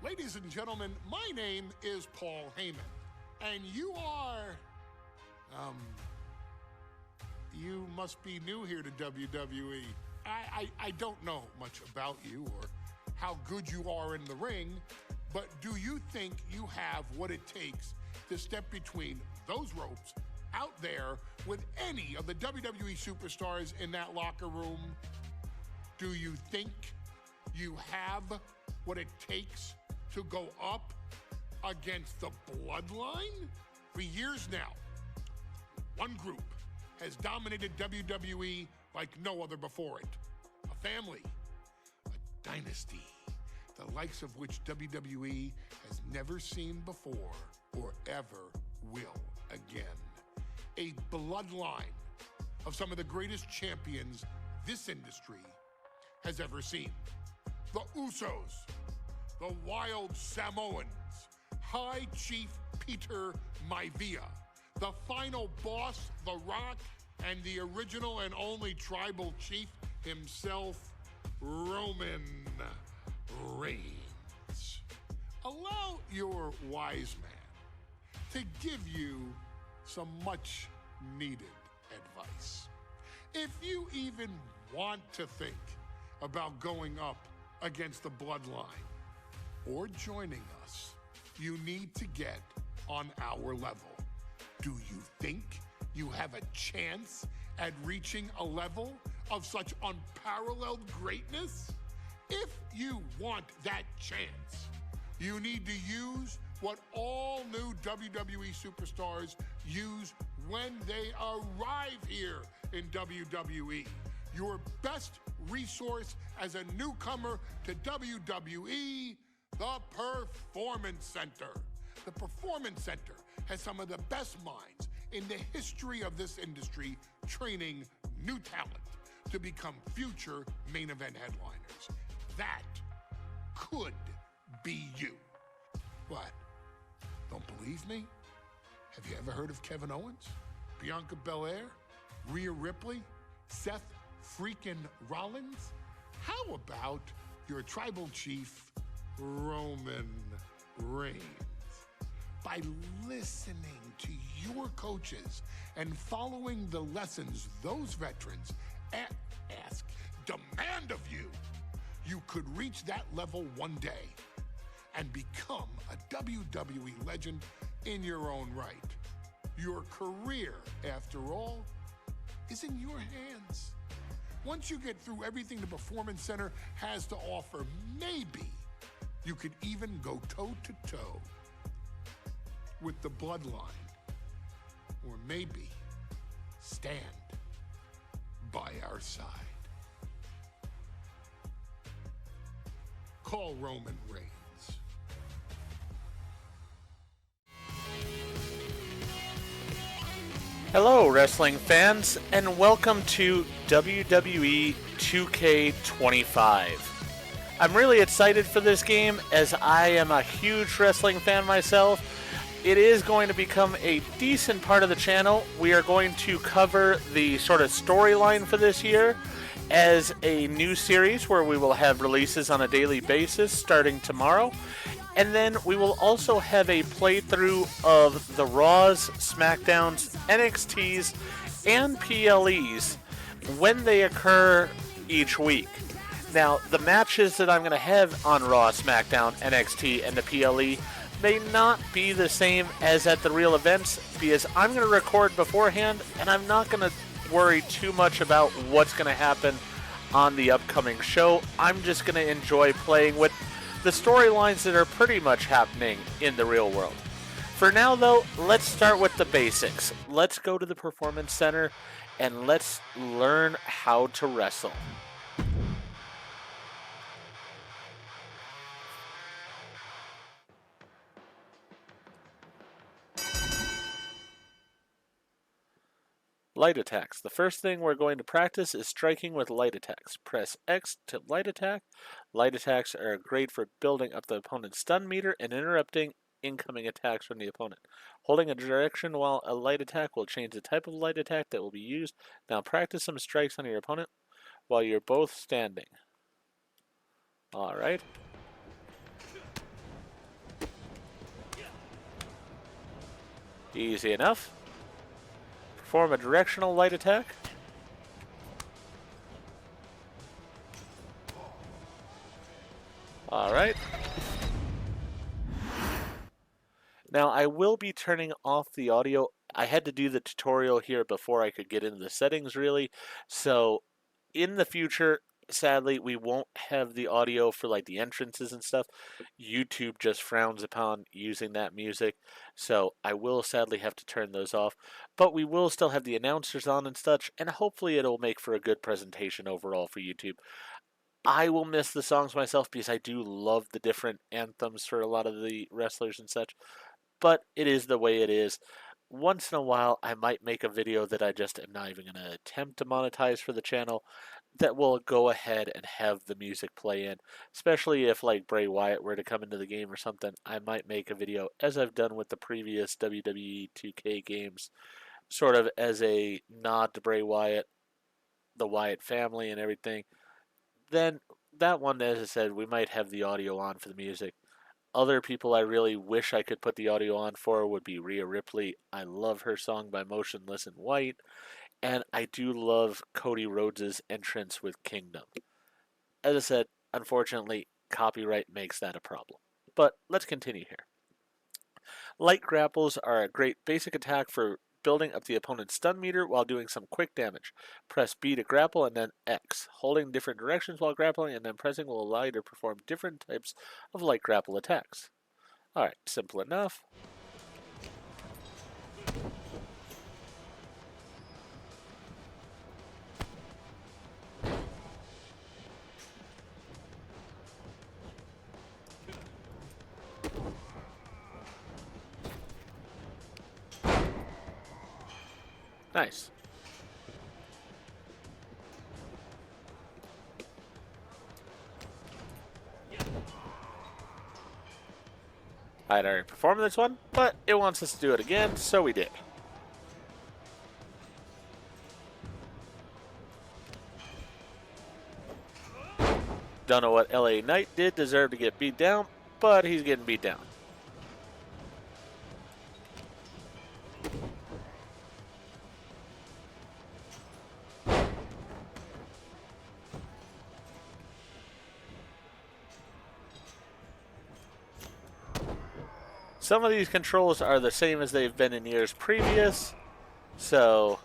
Ladies and gentlemen, my name is Paul Heyman, and you are, you must be new here to WWE. I don't know much about you or how good you are in the ring, but do you think you have what it takes to step between those ropes out there with any of the WWE superstars in that locker room? Do you think you have what it takes to go up against the Bloodline? For years now, one group has dominated WWE like no other before it. A family, a dynasty, the likes of which WWE has never seen before or ever will again. A bloodline of some of the greatest champions this industry has ever seen. The Usos, the Wild Samoans, High Chief Peter Maivia, the final boss, The Rock, and the original and only tribal chief himself, Roman Reigns. Allow your wise man to give you some much needed advice. If you even want to think about going up against the Bloodline or joining us, you need to get on our level. Do you think you have a chance at reaching a level of such unparalleled greatness? If you want that chance, you need to use what all new WWE superstars use when they arrive here in WWE. Your best resource as a newcomer to WWE, the Performance Center. The Performance Center has some of the best minds in the history of this industry training new talent to become future main event headliners. That could be you. What? Don't believe me? Have you ever heard of Kevin Owens, Bianca Belair, Rhea Ripley, Seth freaking Rollins? How about your tribal chief, Roman Reigns? By listening to your coaches and following the lessons those veterans demand of you, you could reach that level one day and become a WWE legend in your own right. Your career, after all, is in your hands. Once you get through everything the Performance Center has to offer, maybe you could even go toe-to-toe with the Bloodline, or maybe stand by our side. Call Roman Reigns. Hello, wrestling fans, and welcome to WWE 2K25. I'm really excited for this game as I am a huge wrestling fan myself. It is going to become a decent part of the channel. We are going to cover the sort of storyline for this year as a new series where we will have releases on a daily basis starting tomorrow. And then we will also have a playthrough of the Raws, SmackDowns, NXTs, and PLEs when they occur each week. Now, the matches that I'm going to have on Raw, SmackDown, NXT, and the PLE may not be the same as at the real events because I'm going to record beforehand and I'm not going to worry too much about what's going to happen on the upcoming show. I'm just going to enjoy playing with the storylines that are pretty much happening in the real world. For now, though, let's start with the basics. Let's go to the Performance Center and let's learn how to wrestle. Light attacks. The first thing we're going to practice is striking with light attacks. Press X to light attack. Light attacks are great for building up the opponent's stun meter and interrupting incoming attacks from the opponent. Holding a direction while a light attack will change the type of light attack that will be used. Now practice some strikes on your opponent while you're both standing. Alright. Easy enough. Perform a directional light attack. Alright. Now, I will be turning off the audio. I had to do the tutorial here before I could get into the settings, really. So, in the future, sadly, we won't have the audio for, like, the entrances and stuff. YouTube just frowns upon using that music. So, I will sadly have to turn those off. But we will still have the announcers on and such. And hopefully it'll make for a good presentation overall for YouTube. I will miss the songs myself because I do love the different anthems for a lot of the wrestlers and such. But it is the way it is. Once in a while, I might make a video that I just am not even going to attempt to monetize for the channel that will go ahead and have the music play in. Especially if, like, Bray Wyatt were to come into the game or something, I might make a video, as I've done with the previous WWE 2K games, sort of as a nod to Bray Wyatt, the Wyatt family and everything. Then that one, as I said, we might have the audio on for the music. Other people I really wish I could put the audio on for would be Rhea Ripley. I love her song by Motionless in White. And I do love Cody Rhodes' entrance with Kingdom. As I said, unfortunately, copyright makes that a problem. But let's continue here. Light grapples are a great basic attack for building up the opponent's stun meter while doing some quick damage. Press B to grapple and then X. Holding different directions while grappling and then pressing will allow you to perform different types of light grapple attacks. Alright, simple enough. Nice. I had already performed this one, but it wants us to do it again, so we did. Don't know what LA Knight did deserve to get beat down, but he's getting beat down. Some of these controls are the same as they've been in years previous, so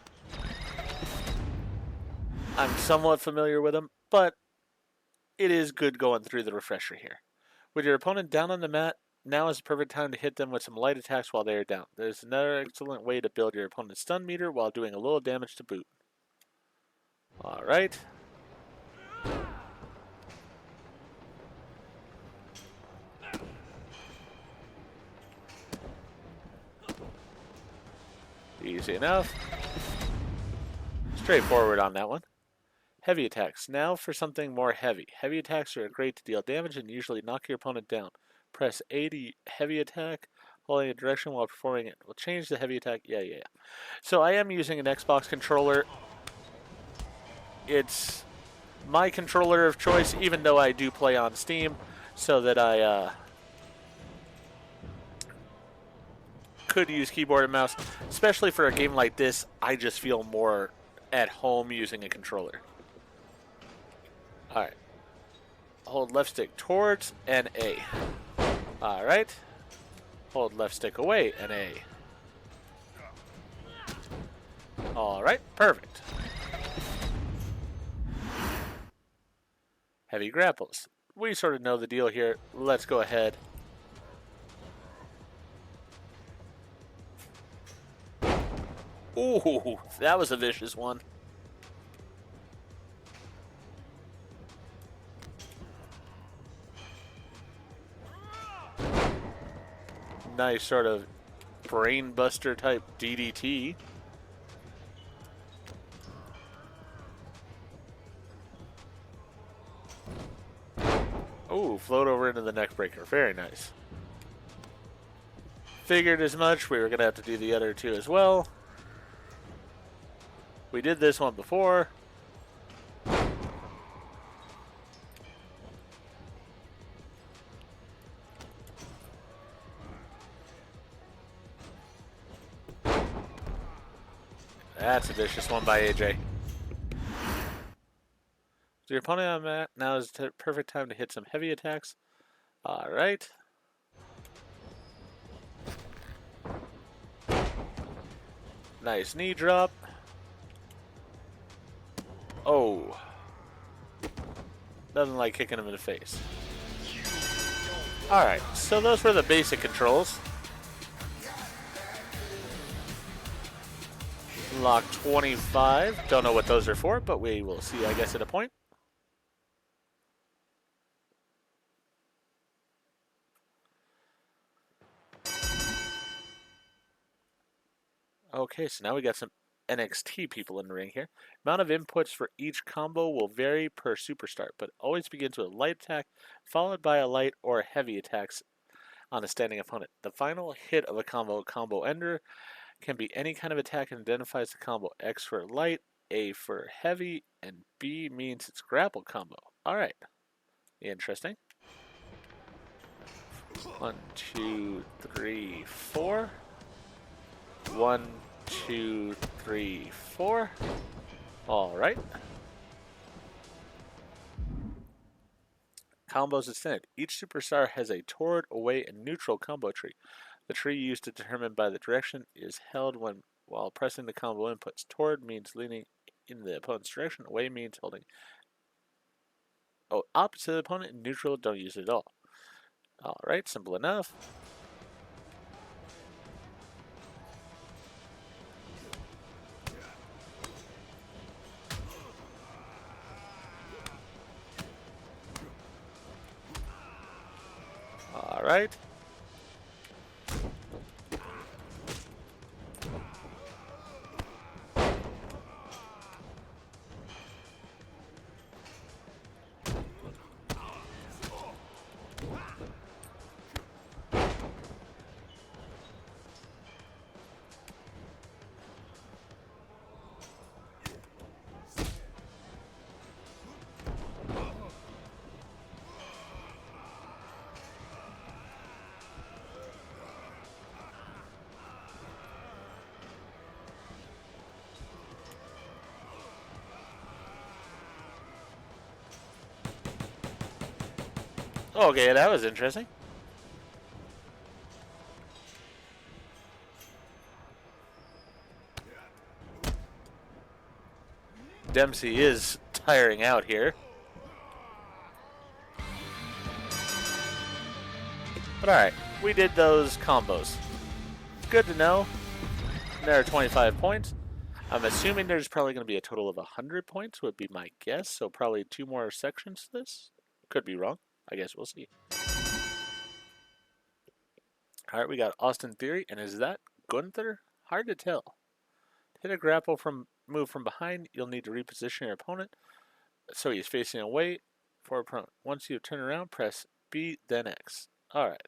I'm somewhat familiar with them, but it is good going through the refresher here. With your opponent down on the mat, now is the perfect time to hit them with some light attacks while they are down. There's another excellent way to build your opponent's stun meter while doing a little damage to boot. Alright. Easy enough. Straightforward on that one. Heavy attacks. Now for something more heavy. Heavy attacks are great to deal damage and usually knock your opponent down. Press A to heavy attack, holding a direction while performing it. We'll change the heavy attack. Yeah. So I am using an Xbox controller. It's my controller of choice, even though I do play on Steam, so that I could use keyboard and mouse. Especially for a game like this, I just feel more at home using a controller. Alright. Hold left stick towards and A. Alright. Hold left stick away and A. Alright, perfect. Heavy grapples. We sort of know the deal here. Let's go ahead. Ooh, that was a vicious one. Nice sort of brain buster type DDT. Ooh, float over into the neck breaker. Very nice. Figured as much. We were going to have to do the other two as well. We did this one before. That's a vicious one by AJ. So your opponent on that now is the perfect time to hit some heavy attacks. All right. Nice knee drop. Oh. Doesn't like kicking him in the face. Alright, so those were the basic controls. Lock 25. Don't know what those are for, but we will see, I guess, at a point. Okay, so now we got some NXT people in the ring here. Amount of inputs for each combo will vary per superstar, but always begins with a light attack, followed by a light or heavy attacks on a standing opponent. The final hit of a combo ender, can be any kind of attack and identifies the combo. X for light, A for heavy, and B means it's grapple combo. Alright. Interesting. 1, 2, 3, 4. 1, 2, 3, 4. Alright. Combos is standard. Each superstar has a toward, away, and neutral combo tree. The tree used to determine by the direction is held while pressing the combo inputs. Toward means leaning in the opponent's direction. Away means holding opposite of the opponent. And neutral, don't use it at all. Alright, simple enough. Alright. Okay, that was interesting. Dempsey is tiring out here. But alright, we did those combos. Good to know. There are 25 points. I'm assuming there's probably going to be a total of 100 points, would be my guess. So probably 2 more sections to this. Could be wrong. I guess we'll see. Alright, we got Austin Theory, and is that Gunther? Hard to tell. Hit a grapple move from behind, you'll need to reposition your opponent so he's facing away for opponent. Once you turn around, press B, then X. Alright.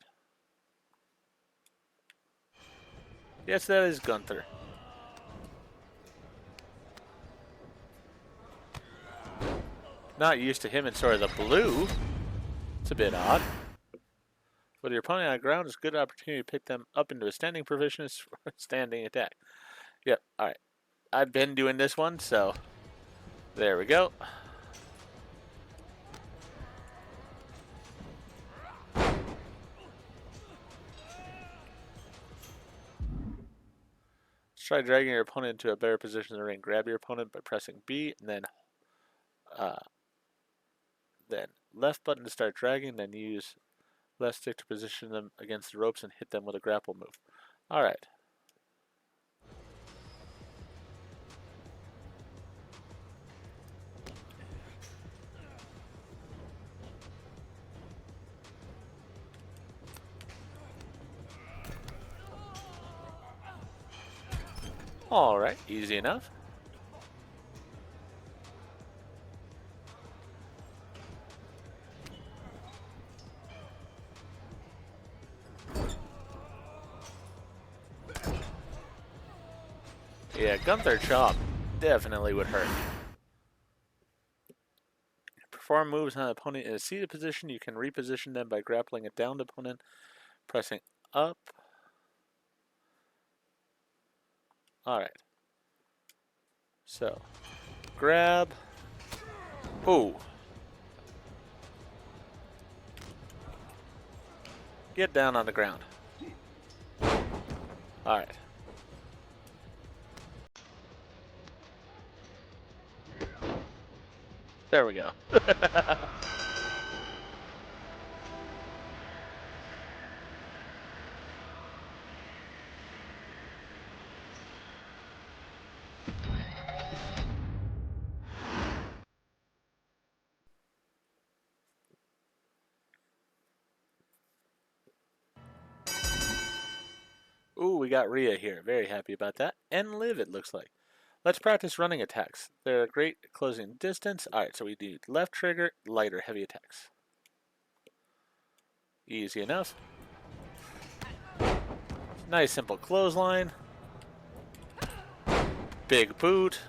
Yes, that is Gunther. Not used to him in sort of the blue. It's a bit odd. With your opponent on the ground, it's a good opportunity to pick them up into a standing position for a standing attack. Yep, alright. I've been doing this one, so there we go. Let's try dragging your opponent into a better position in the ring. Grab your opponent by pressing B, and then left button to start dragging, then use left stick to position them against the ropes and hit them with a grapple move. Alright. Alright, easy enough. Yeah, Gunther chop definitely would hurt. Perform moves on an opponent in a seated position. You can reposition them by grappling a downed opponent, pressing up. Alright. So, grab. Ooh. Get down on the ground. Alright. There we go. Ooh, we got Rhea here. Very happy about that. And Liv, it looks like. Let's practice running attacks. They're great at closing distance. Alright, so we do left trigger, light or heavy attacks. Easy enough. Nice simple clothesline. Big boot.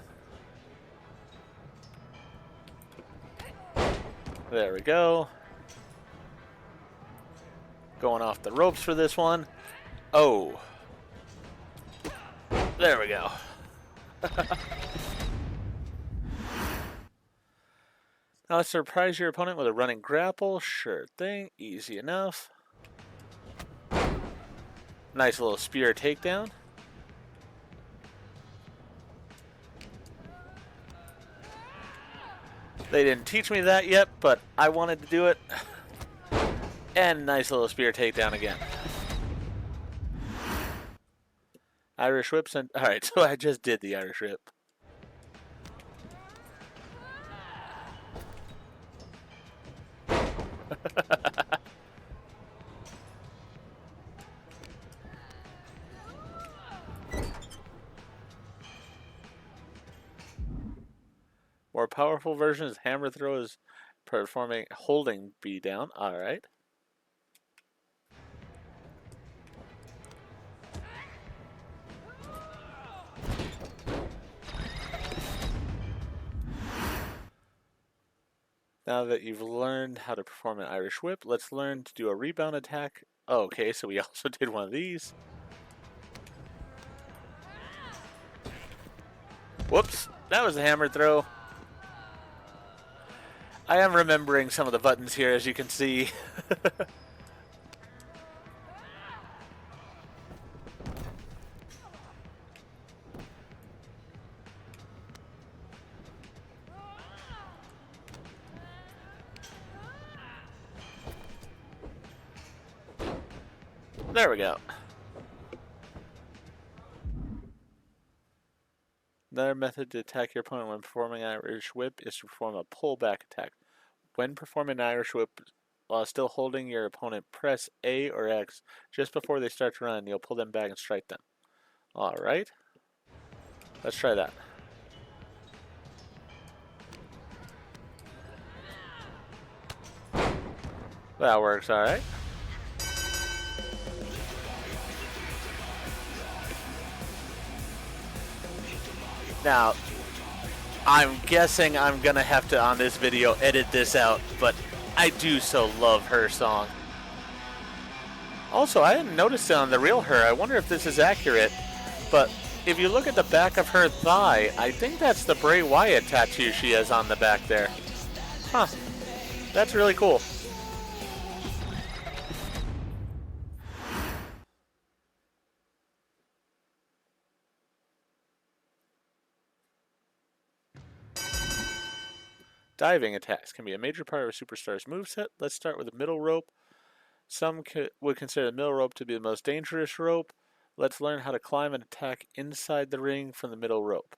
There we go. Going off the ropes for this one. Oh. There we go. Now let's surprise your opponent with a running grapple. Sure thing. Easy enough. Nice little spear takedown. They didn't teach me that yet, but I wanted to do it. And nice little spear takedown again. Irish whips and... Alright, so I just did the Irish whip. More powerful version is hammer throw is performing holding B down. Alright. Now that you've learned how to perform an Irish whip, let's learn to do a rebound attack. Oh, okay, so we also did one of these. Whoops, that was a hammer throw. I am remembering some of the buttons here, as you can see. There we go. Another method to attack your opponent when performing an Irish whip is to perform a pullback attack. When performing an Irish whip while still holding your opponent, press A or X just before they start to run. You'll pull them back and strike them. Alright. Let's try that. That works alright. Now, I'm guessing I'm gonna have to, on this video, edit this out, but I do so love her song. Also, I hadn't noticed it on the real her. I wonder if this is accurate, but if you look at the back of her thigh, I think that's the Bray Wyatt tattoo she has on the back there. Huh. That's really cool. Diving attacks can be a major part of a superstar's moveset. Let's start with the middle rope. Some would consider the middle rope to be the most dangerous rope. Let's learn how to climb and attack inside the ring from the middle rope.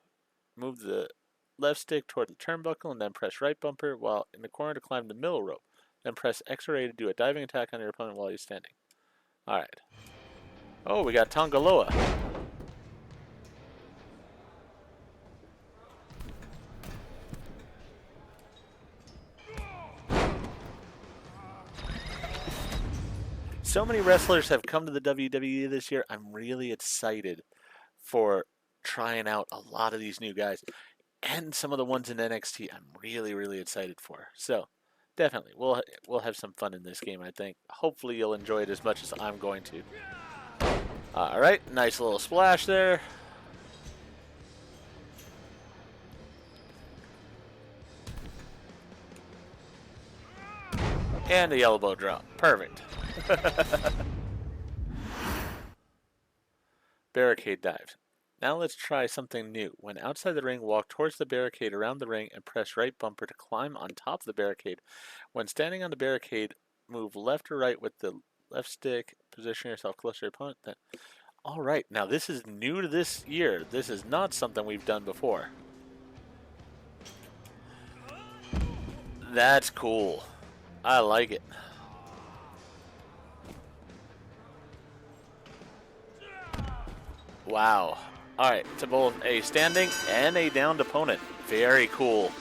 Move the left stick toward the turnbuckle and then press right bumper while in the corner to climb the middle rope. Then press X or A to do a diving attack on your opponent while he's standing. Alright. Oh, we got Tongaloa. So many wrestlers have come to the WWE this year. I'm really excited for trying out a lot of these new guys. And some of the ones in NXT I'm really, really excited for. So, definitely, we'll have some fun in this game, I think. Hopefully you'll enjoy it as much as I'm going to. Alright, nice little splash there. And the elbow drop. Perfect. Barricade dives. Now let's try something new. When outside the ring, walk towards the barricade around the ring and press right bumper to climb on top of the barricade. When standing on the barricade, move left or right with the left stick. Position yourself closer to your opponent. Then, all right, now this is new to this year. This is not something we've done before. That's cool. I like it. Wow. Alright, to both a standing and a downed opponent. Very cool.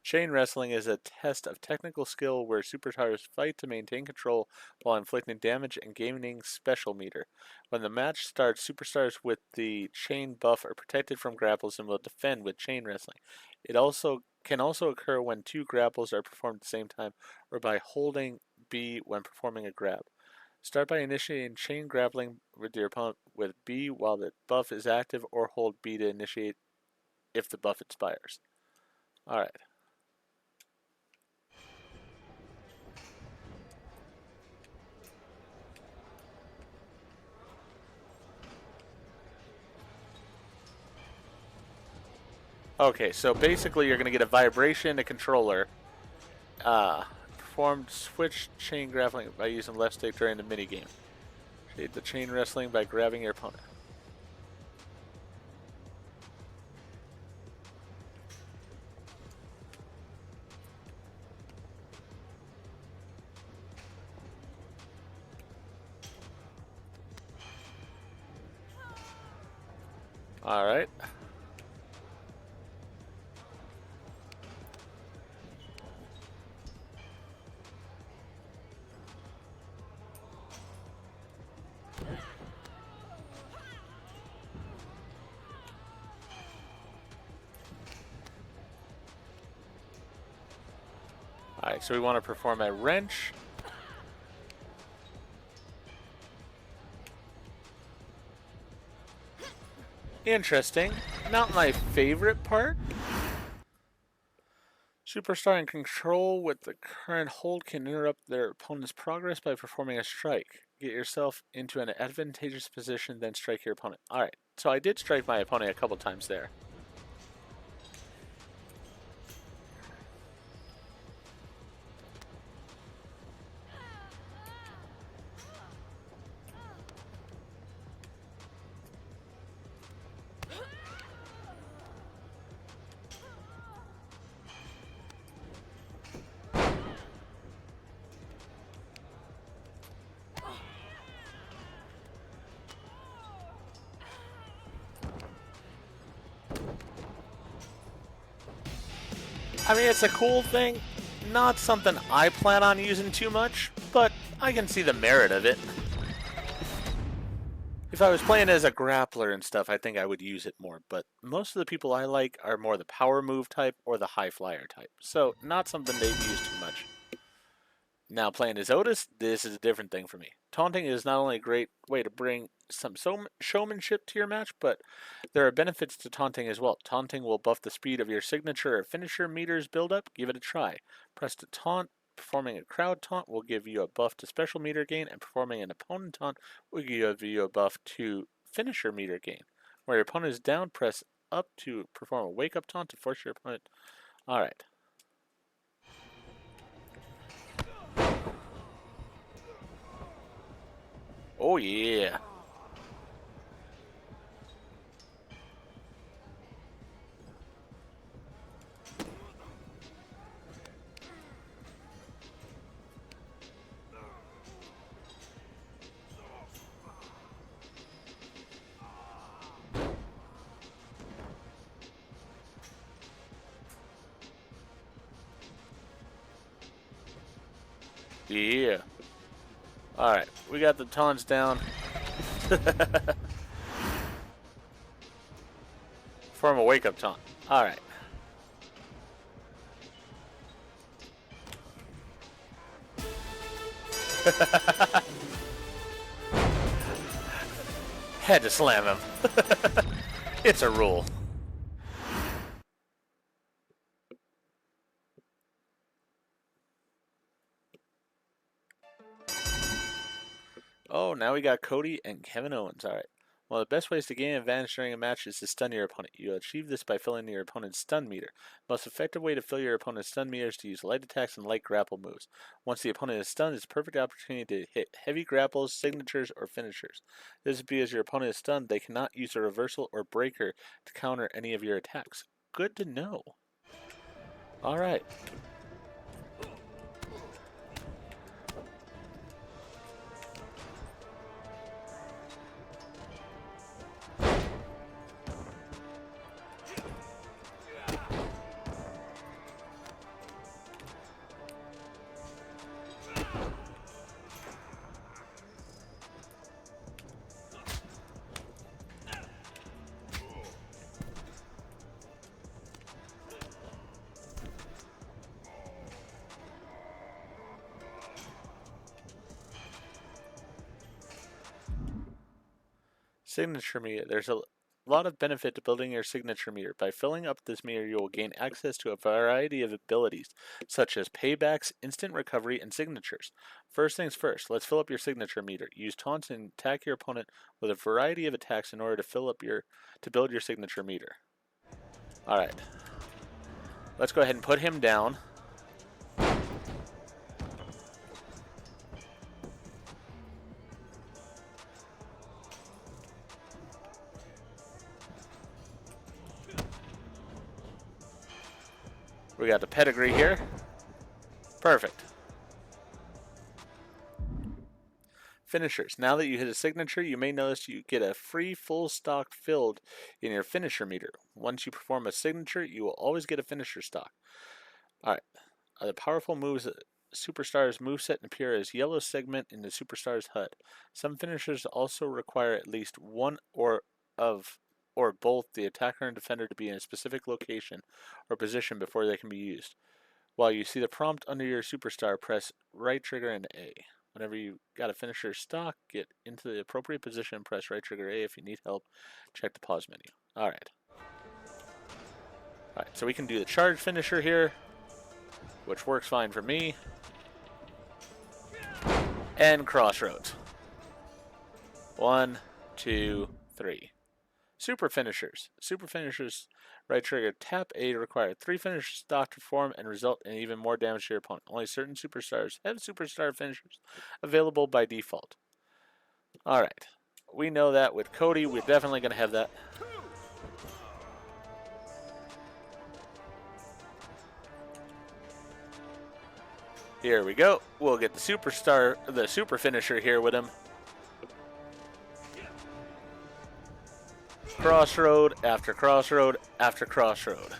Chain wrestling is a test of technical skill where superstars fight to maintain control while inflicting damage and gaining special meter. When the match starts, superstars with the chain buff are protected from grapples and will defend with chain wrestling. It can also occur when two grapples are performed at the same time or by holding B when performing a grab. Start by initiating chain grappling with your opponent with B while the buff is active, or hold B to initiate if the buff expires. Alright. Okay, so basically you're going to get a vibration, a controller. Performed switch chain grappling by using left stick during the minigame. Create the chain wrestling by grabbing your opponent. Alright. Alright, so we want to perform a wrench. Interesting. Not my favorite part. Superstar in control with the current hold can interrupt their opponent's progress by performing a strike. Get yourself into an advantageous position, then strike your opponent. Alright, so I did strike my opponent a couple times there. I mean, it's a cool thing, not something I plan on using too much, but I can see the merit of it. If I was playing as a grappler and stuff, I think I would use it more, but most of the people I like are more the power move type or the high flyer type, so not something they've used too much. Now playing as Otis, this is a different thing for me. Taunting is not only a great way to bring some showmanship to your match, but there are benefits to taunting as well. Taunting will buff the speed of your signature or finisher meters build up. Give it a try. Press to taunt. Performing a crowd taunt will give you a buff to special meter gain, and performing an opponent taunt will give you a buff to finisher meter gain. Where your opponent is down, press up to perform a wake up taunt to force your opponent. Alright. Oh yeah. Yeah. Alright, we got the taunts down. Form a wake-up taunt. Alright. Had to slam him. It's a rule. Oh, now we got Cody and Kevin Owens. All right. One of the best ways to gain advantage during a match is to stun your opponent. You achieve this by filling your opponent's stun meter. The most effective way to fill your opponent's stun meter is to use light attacks and light grapple moves. Once the opponent is stunned, it's a perfect opportunity to hit heavy grapples, signatures, or finishers. This is because your opponent is stunned, they cannot use a reversal or breaker to counter any of your attacks. Good to know. All right. Signature meter. There's a lot of benefit to building your signature meter. By filling up this meter, you will gain access to a variety of abilities, such as paybacks, instant recovery, and signatures. First things first, let's fill up your signature meter. Use taunts and attack your opponent with a variety of attacks in order to build your signature meter. Alright. Let's go ahead and put him down. We got the pedigree here. Perfect. Finishers. Now that you hit a signature, you may notice you get a free full stock filled in your finisher meter. Once you perform a signature, you will always get a finisher stock. Alright. The powerful moves Superstar's moveset appear as yellow segment in the Superstar's HUD. Some finishers also require at least one or both the attacker and defender to be in a specific location or position before they can be used. While you see the prompt under your Superstar, press right trigger and A. Whenever you got a finisher stock, get into the appropriate position, press right trigger A. If you need help, check the pause menu. Alright. Alright, so we can do the charge finisher here, which works fine for me. And crossroads. 1, 2, 3. Super finishers. Super finishers, right trigger, tap A to require 3 finisher stock to form and result in even more damage to your opponent. Only certain superstars have superstar finishers available by default. Alright. We know that with Cody, we're definitely going to have that. Here we go. We'll get the super finisher here with him. Crossroad after crossroad after crossroad.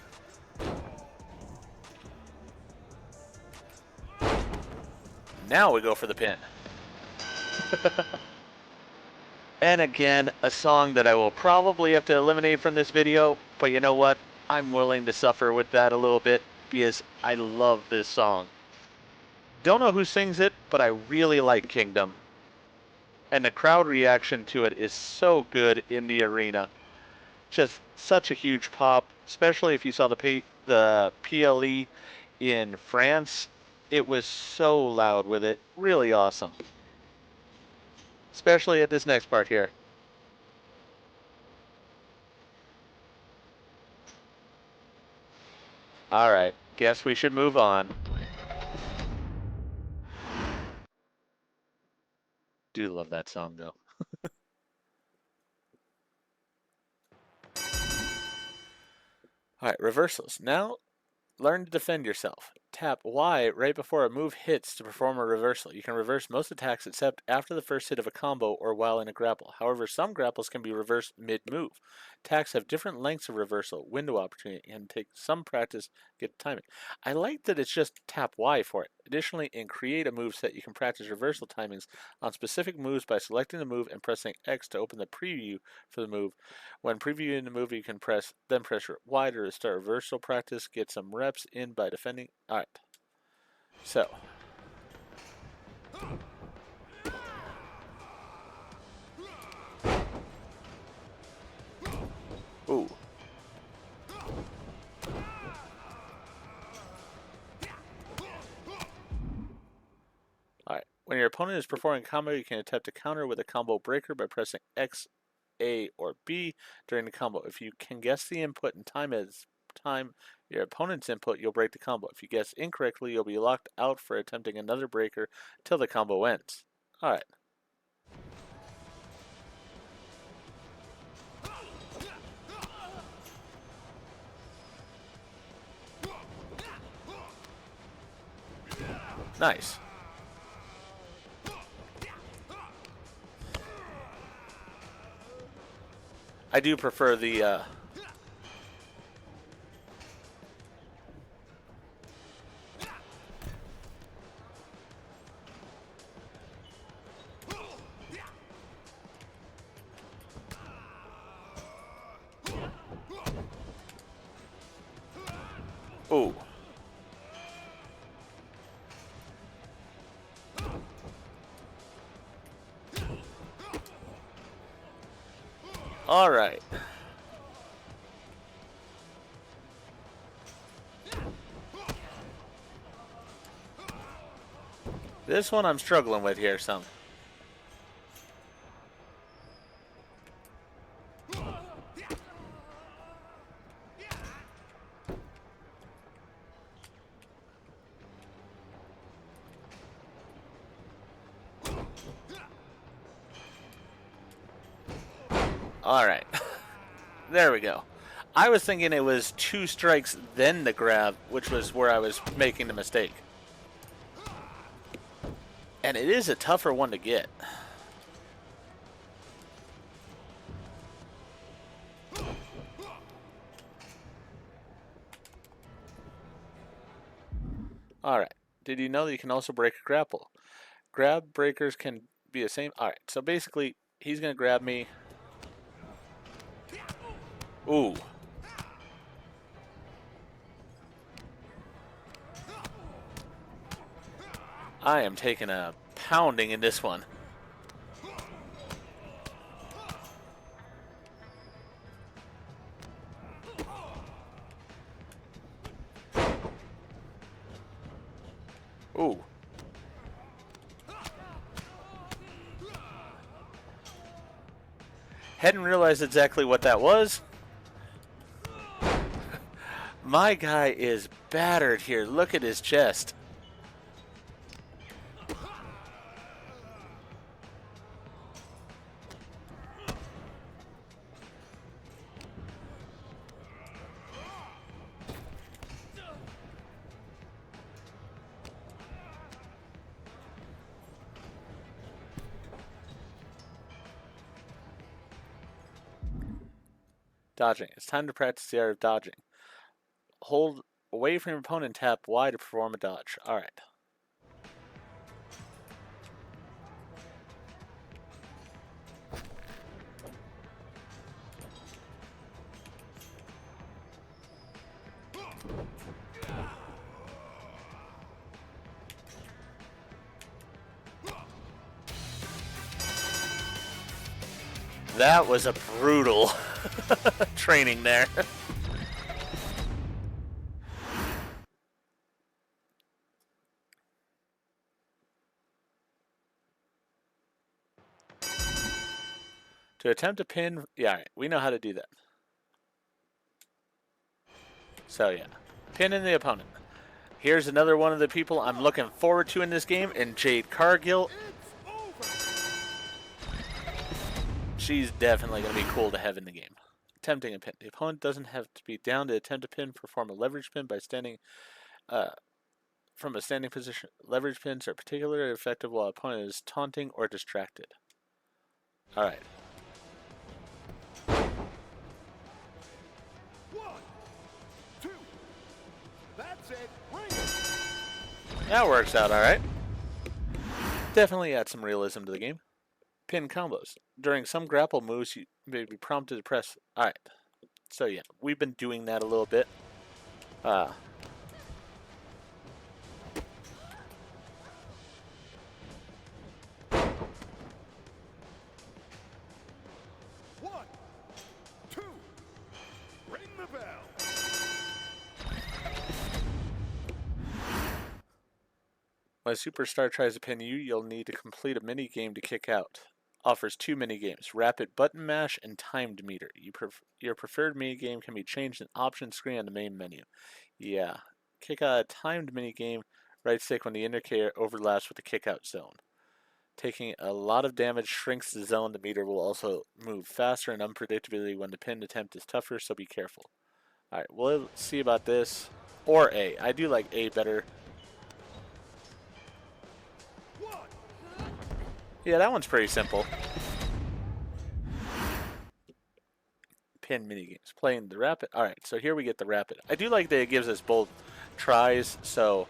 Now we go for the pin. And again, a song that I will probably have to eliminate from this video, but you know what? I'm willing to suffer with that a little bit because I love this song. Don't know who sings it, but I really like Kingdom. And the crowd reaction to it is so good in the arena. Just such a huge pop, especially if you saw the PLE in France. It was so loud with it. Really awesome. Especially at this next part here. Alright, guess we should move on. Do love that song though. Alright, reversals. Now, learn to defend yourself. Tap Y right before a move hits to perform a reversal. You can reverse most attacks except after the first hit of a combo or while in a grapple. However, some grapples can be reversed mid-move. Attacks have different lengths of reversal, window opportunity, and take some practice to get the timing. I like that it's just tap Y for it. Additionally, in Create a Moveset, you can practice reversal timings on specific moves by selecting the move and pressing X to open the preview for the move. When previewing the move, you can press Y to start reversal practice, get some reps in by defending. Alright. So. Ooh. Alright. When your opponent is performing a combo, you can attempt to counter with a combo breaker by pressing X, A, or B during the combo. If you can guess the input and time your opponent's input, you'll break the combo. If you guess incorrectly, you'll be locked out for attempting another breaker till the combo ends. Alright. Nice. I do prefer the Ooh. All right. This one I'm struggling with here some. All right. There we go. I was thinking it was 2 strikes then the grab, which was where I was making the mistake. And it is a tougher one to get. Alright. Did you know that you can also break a grapple? Grab breakers can be the same. Alright, so basically, he's going to grab me. Ooh. I am taking a pounding in this one. Ooh. Hadn't realized exactly what that was. My guy is battered here. Look at his chest. Dodging. It's time to practice the art of dodging. Hold away from your opponent and tap Y to perform a dodge. Alright. That was a brutal training there. To attempt to pin, yeah, we know how to do that. So yeah, pinning the opponent. Here's another one of the people I'm looking forward to in this game, and Jade Cargill. She's definitely going to be cool to have in the game. Attempting a pin. The opponent doesn't have to be down to attempt a pin. Perform a leverage pin by standing from a standing position. Leverage pins are particularly effective while opponent is taunting or distracted. Alright. 1, 2. That's it. Ring. That works out alright. Definitely add some realism to the game. Pin combos. During some grapple moves, you may be prompted to press. Alright. So yeah, we've been doing that a little bit. 1, 2. When a superstar tries to pin you, you'll need to complete a mini game to kick out. Offers 2 mini games: rapid button mash and timed meter. Your preferred mini game can be changed in option screen on the main menu. Yeah, kick out a timed mini game. Right stick when the indicator overlaps with the kick out zone. Taking a lot of damage shrinks the zone. The meter will also move faster, and unpredictability when the pin attempt is tougher, so be careful. Alright, we'll see about this. Or A. I do like A better. Yeah, that one's pretty simple. Pin minigames. Playing the rapid. Alright, so here we get the rapid. I do like that it gives us both tries, so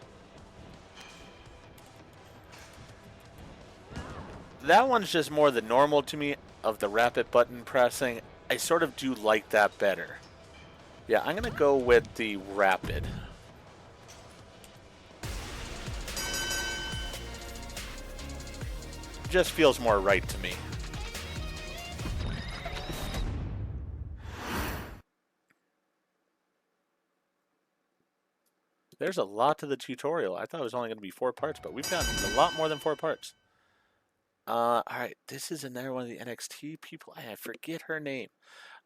that one's just more the normal to me of the rapid button pressing. I sort of do like that better. Yeah, I'm going to go with the rapid. Just feels more right to me. There's a lot to the tutorial. I thought it was only going to be 4 parts, but we've gotten a lot more than 4 parts. Alright, this is another one of the NXT people. I forget her name.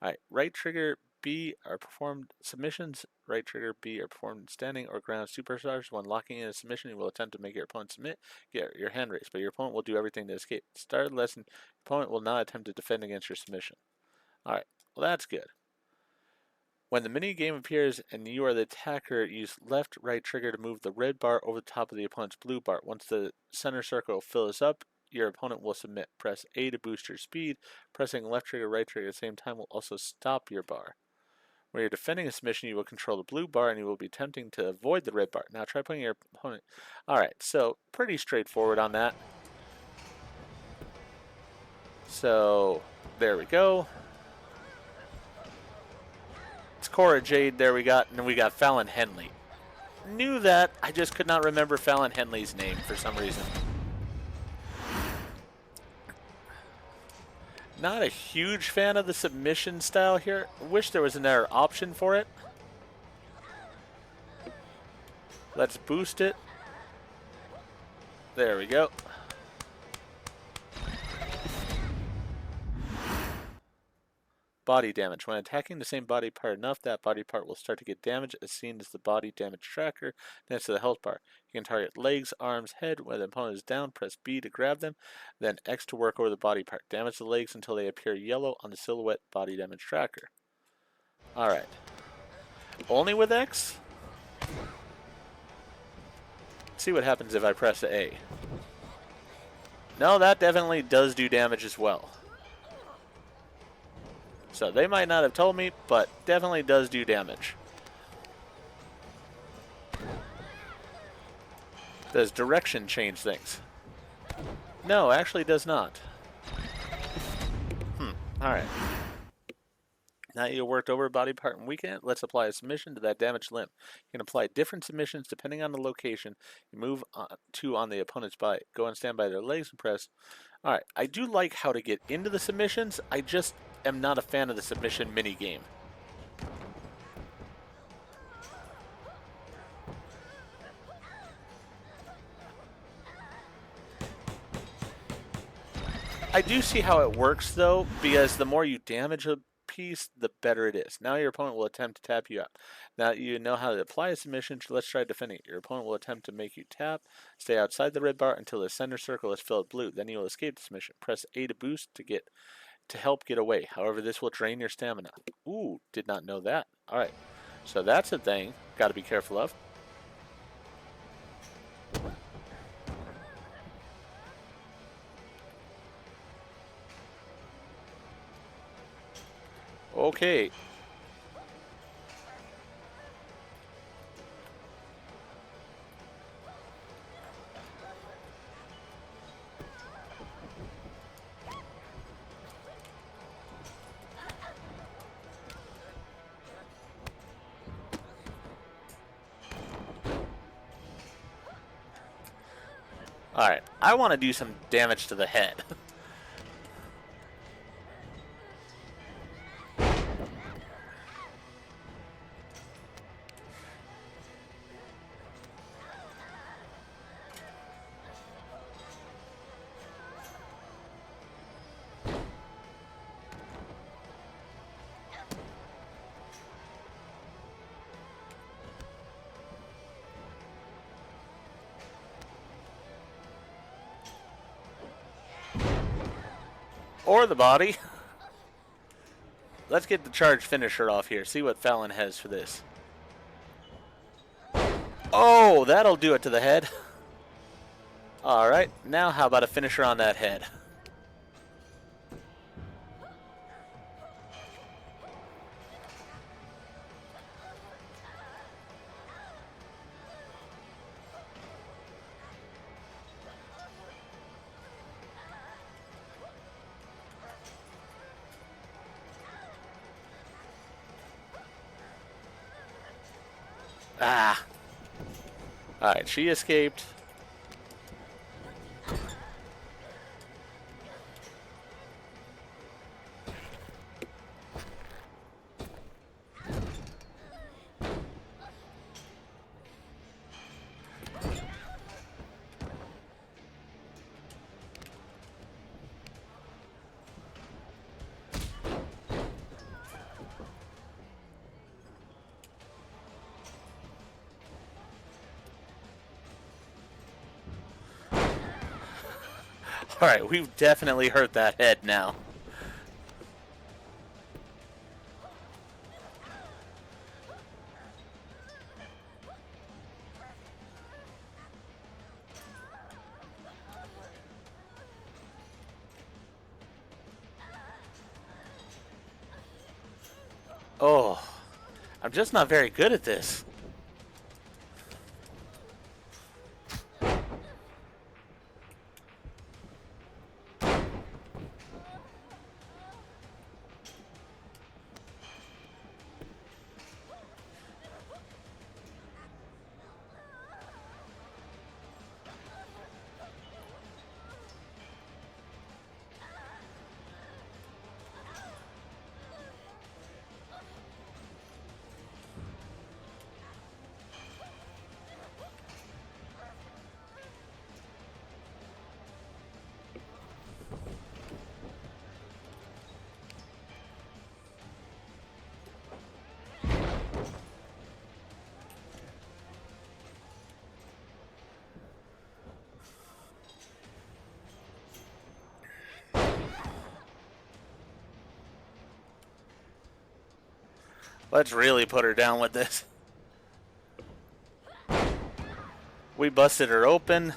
Alright, right trigger B are performed submissions. Right trigger B are performed standing or ground superstars. When locking in a submission, you will attempt to make your opponent submit. Get your hand raised, but your opponent will do everything to escape. Start lesson. Your opponent will not attempt to defend against your submission. Alright, well that's good. When the mini game appears and you are the attacker, use left right trigger to move the red bar over the top of the opponent's blue bar. Once the center circle fills up, your opponent will submit. Press A to boost your speed. Pressing left trigger, right trigger at the same time will also stop your bar. When you're defending a submission, you will control the blue bar and you will be attempting to avoid the red bar. Now try putting your opponent... Alright, so pretty straightforward on that. So, there we go. It's Cora Jade, there we got, and then we got Fallon Henley. Knew that, I just could not remember Fallon Henley's name for some reason. Not a huge fan of the submission style here. Wish there was another option for it. Let's boost it. There we go. Body damage. When attacking the same body part enough, that body part will start to get damaged, as seen as the body damage tracker next to the health bar. You can target legs, arms, head. When the opponent is down, press B to grab them, then X to work over the body part. Damage the legs until they appear yellow on the silhouette body damage tracker. Alright. Only with X? Let's see what happens if I press A. No, that definitely does do damage as well. So they might not have told me, but definitely does do damage. Does direction change things? No, actually does not. Alright. Now you worked over a body part and weaken it, let's apply a submission to that damaged limb. You can apply different submissions depending on the location you move on the opponent's body. Go and stand by their legs and press. Alright, I do like how to get into the submissions. I just am not a fan of the submission mini game. I do see how it works though, because the more you damage a piece, the better it is. Now your opponent will attempt to tap you out. Now you know how to apply a submission, let's try defending it. Your opponent will attempt to make you tap. Stay outside the red bar until the center circle is filled blue. Then you will escape the submission. Press A to boost to help get away. However, this will drain your stamina. Ooh, did not know that. Alright, so that's a thing. Got to be careful of. Okay. Alright, I want to do some damage to the head. or the body. Let's get the charge finisher off here. See what Fallon has for this. Oh, that'll do it to the head. Alright, now how about a finisher on that head? Ah. Alright, she escaped. Alright, we've definitely hurt that head now. Oh, I'm just not very good at this. Let's really put her down with this. We busted her open.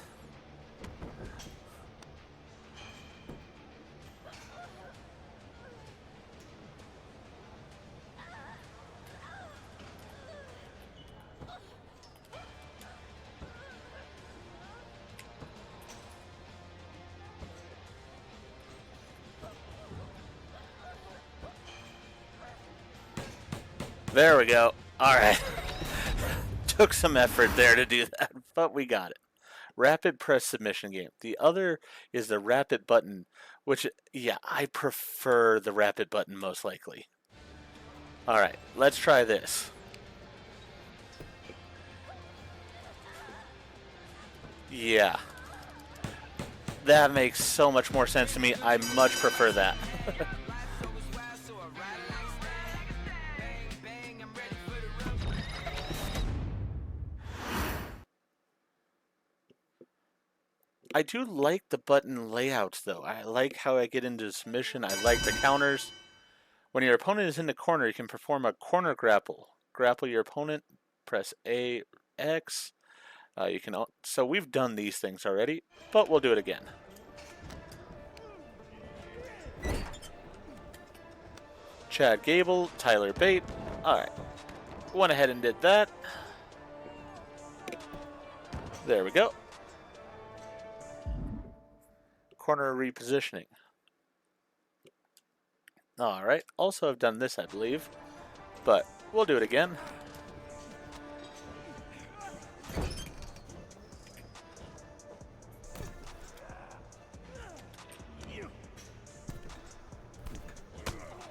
There we go. All right. Took some effort there to do that, but we got it. Rapid press submission game. The other is the rapid button, which, yeah, I prefer the rapid button most likely. All right, let's try this. Yeah. That makes so much more sense to me. I much prefer that. I do like the button layouts, though. I like how I get into submission. I like the counters. When your opponent is in the corner, you can perform a corner grapple. Grapple your opponent, press A, X. So we've done these things already, but we'll do it again. Chad Gable, Tyler Bate. All right. Went ahead and did that. There we go. Corner repositioning. Alright, also I've done this, I believe, but we'll do it again.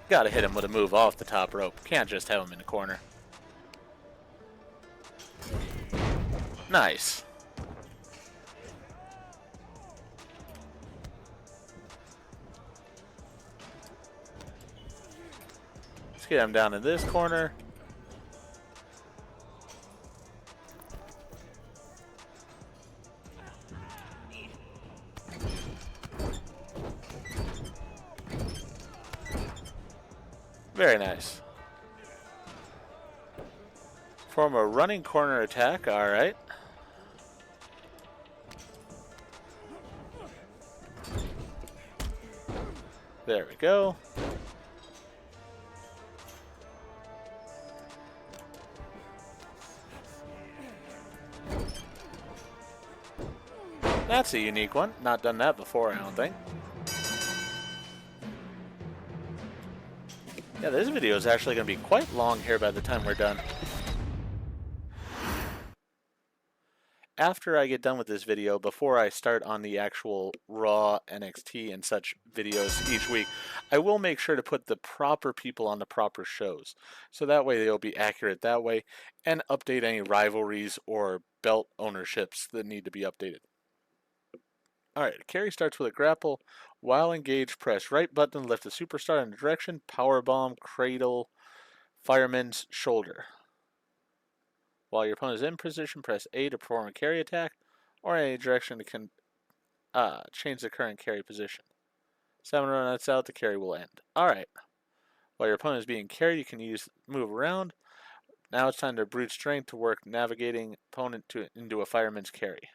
Gotta hit him with a move off the top rope. Can't just have him in the corner. Nice. Let's get him down in this corner. Very nice. Form a running corner attack. All right. There we go. That's a unique one. Not done that before, I don't think. Yeah, this video is actually going to be quite long here by the time we're done. After I get done with this video, before I start on the actual Raw, NXT, and such videos each week, I will make sure to put the proper people on the proper shows. So that way they'll be accurate that way, and update any rivalries or belt ownerships that need to be updated. Alright, carry starts with a grapple. While engaged, press right button to lift the superstar in a direction, powerbomb, cradle, fireman's shoulder. While your opponent is in position, press A to perform a carry attack, or in any direction to change the current carry position. 7 runs out, the carry will end. Alright. While your opponent is being carried, you can move around. Now it's time to brute strength to work navigating opponent into a fireman's carry.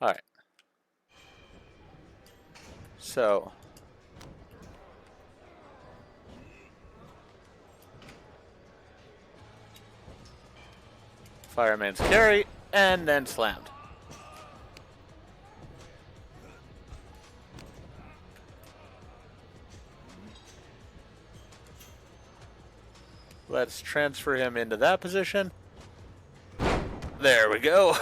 Alright. So fireman's carry, and then slammed. Let's transfer him into that position. There we go.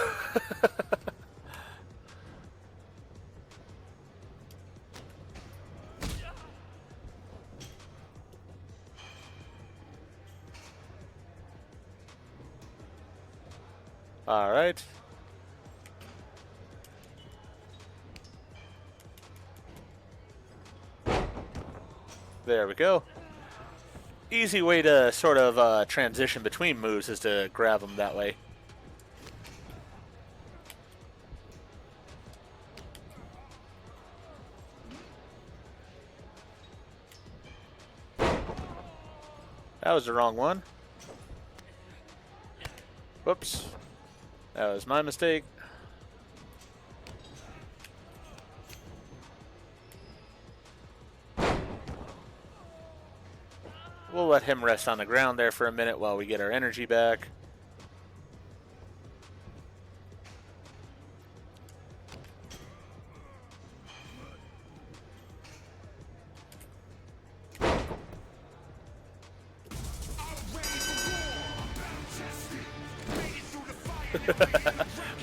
All right. There we go. Easy way to sort of transition between moves is to grab them that way. That was the wrong one. Whoops. That was my mistake. We'll let him rest on the ground there for a minute while we get our energy back.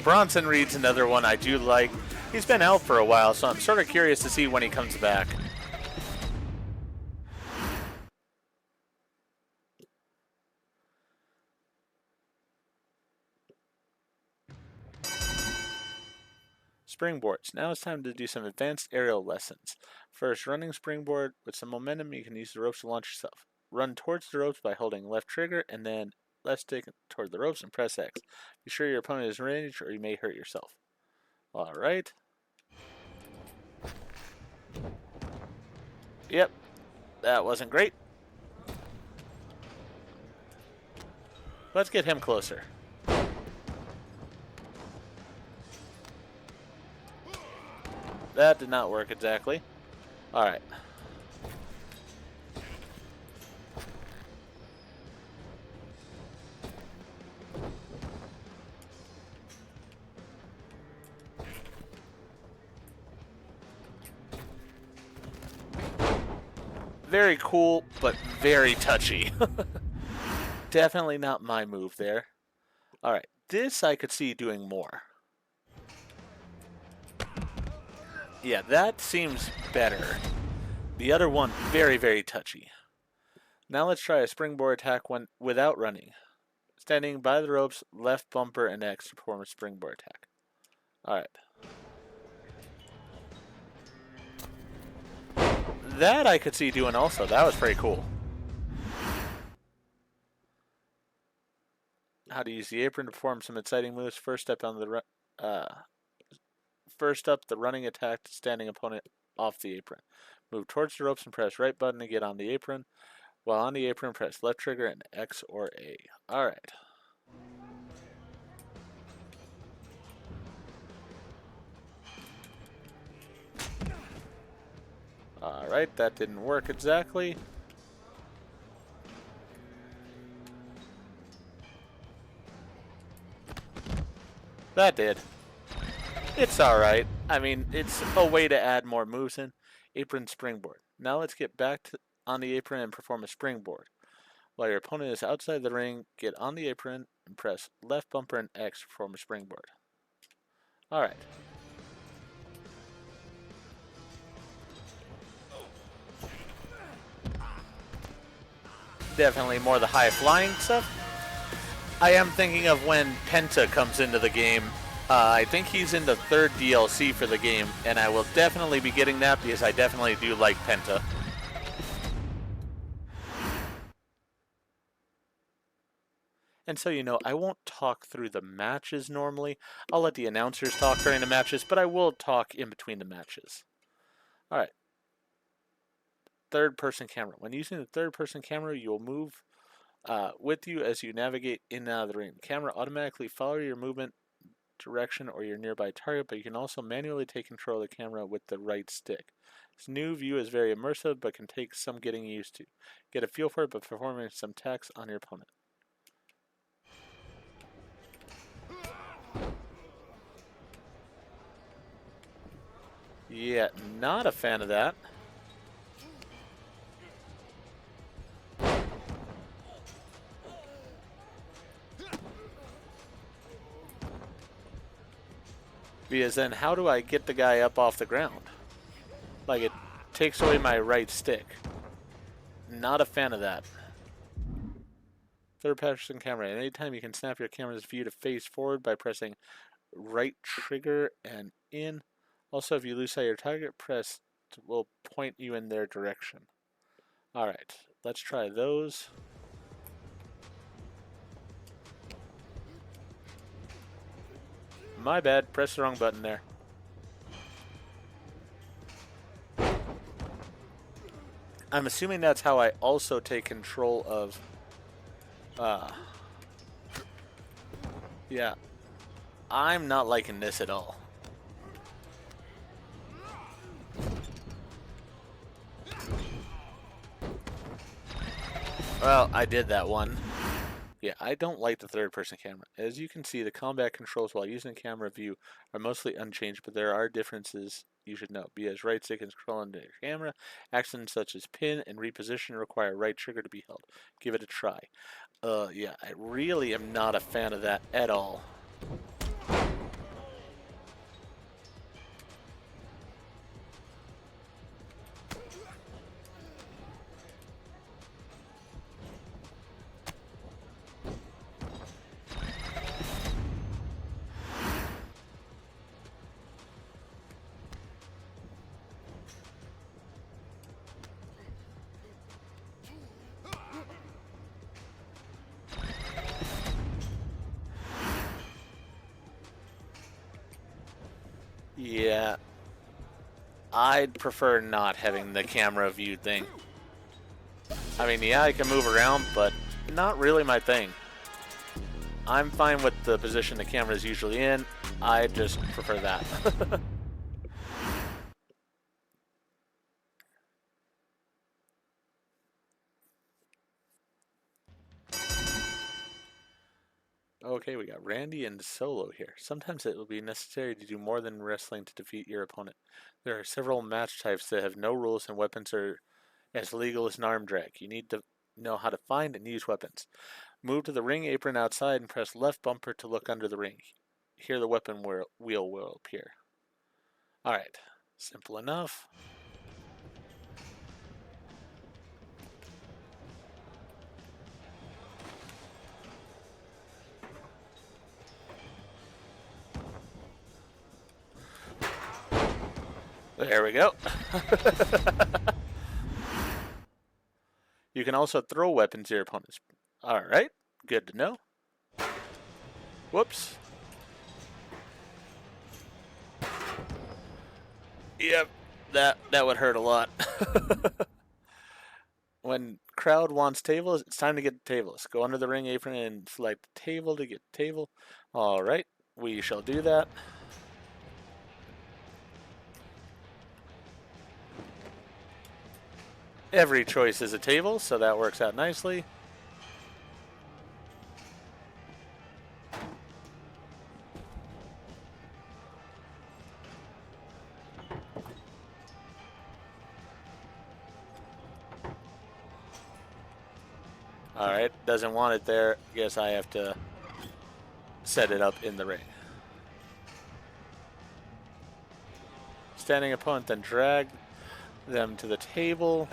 Bronson Reed's another one I do like. He's been out for a while, so I'm sort of curious to see when he comes back. Springboards. Now it's time to do some advanced aerial lessons. First, running springboard. With some momentum, you can use the ropes to launch yourself. Run towards the ropes by holding left trigger and then left stick toward the ropes and press X. Be sure your opponent is in range or you may hurt yourself. Alright. Yep. That wasn't great. Let's get him closer. That did not work exactly. Alright. Very cool, but very touchy. Definitely not my move there. Alright, this I could see doing more. Yeah, that seems better. The other one, very, very touchy. Now let's try a springboard attack without running. Standing by the ropes, left bumper and X to perform a springboard attack. Alright. That I could see doing also. That was pretty cool. how to use the apron to perform some exciting moves. First up, the running attack to standing opponent off the apron. Move towards the ropes and press right button to get on the apron. While on the apron, press left trigger and X or A. Alright. Alright, that didn't work exactly. That did. It's alright. I mean, it's a way to add more moves in. Apron springboard. Now let's get back on the apron and perform a springboard. While your opponent is outside the ring, get on the apron and press left bumper and X to perform a springboard. Alright. Definitely more the high flying stuff. I am thinking of when Penta comes into the game. I think he's in the 3rd DLC for the game, and I will definitely be getting that because I definitely do like Penta. And so, you know, I won't talk through the matches normally. I'll let the announcers talk during the matches, but I will talk in between the matches. Alright. 3rd-person camera. When using the 3rd-person camera, you will move with you as you navigate in and out of the ring. The camera automatically follows your movement direction or your nearby target, but you can also manually take control of the camera with the right stick. This new view is very immersive, but can take some getting used to. Get a feel for it by performing some attacks on your opponent. Yeah, not a fan of that. Because then how do I get the guy up off the ground? Like, it takes away my right stick. Not a fan of that. 3rd-person camera. At any time you can snap your camera's view to face forward by pressing right trigger and in. Also, if you lose sight of your target, press will point you in their direction. Alright, let's try those. My bad, press the wrong button there. I'm assuming that's how I also take control of... yeah. I'm not liking this at all. Well, I did that one. Yeah, I don't like the 3rd-person camera. As you can see, the combat controls while using camera view are mostly unchanged, but there are differences you should know. Be as right stick is controlling the camera. Actions such as pin and reposition require right trigger to be held. Give it a try. Yeah, I really am not a fan of that at all. Yeah, I'd prefer not having the camera view thing. I mean, yeah, I can move around, but not really my thing. I'm fine with the position the camera is usually in. I just prefer that. Okay, we got Randy and Solo here. Sometimes it will be necessary to do more than wrestling to defeat your opponent. There are several match types that have no rules and weapons are as legal as an arm drag. You need to know how to find and use weapons. Move to the ring apron outside and press left bumper to look under the ring. Here the weapon wheel will appear. Alright, simple enough. There we go. You can also throw weapons at your opponents. Alright, good to know. Whoops. Yep, that would hurt a lot. When crowd wants tables, it's time to get tables. Go under the ring apron and select table to get table. All right, we shall do that. Every choice is a table, so that works out nicely. Alright, doesn't want it there. Guess I have to set it up in the ring. Standing opponent, then drag them to the table.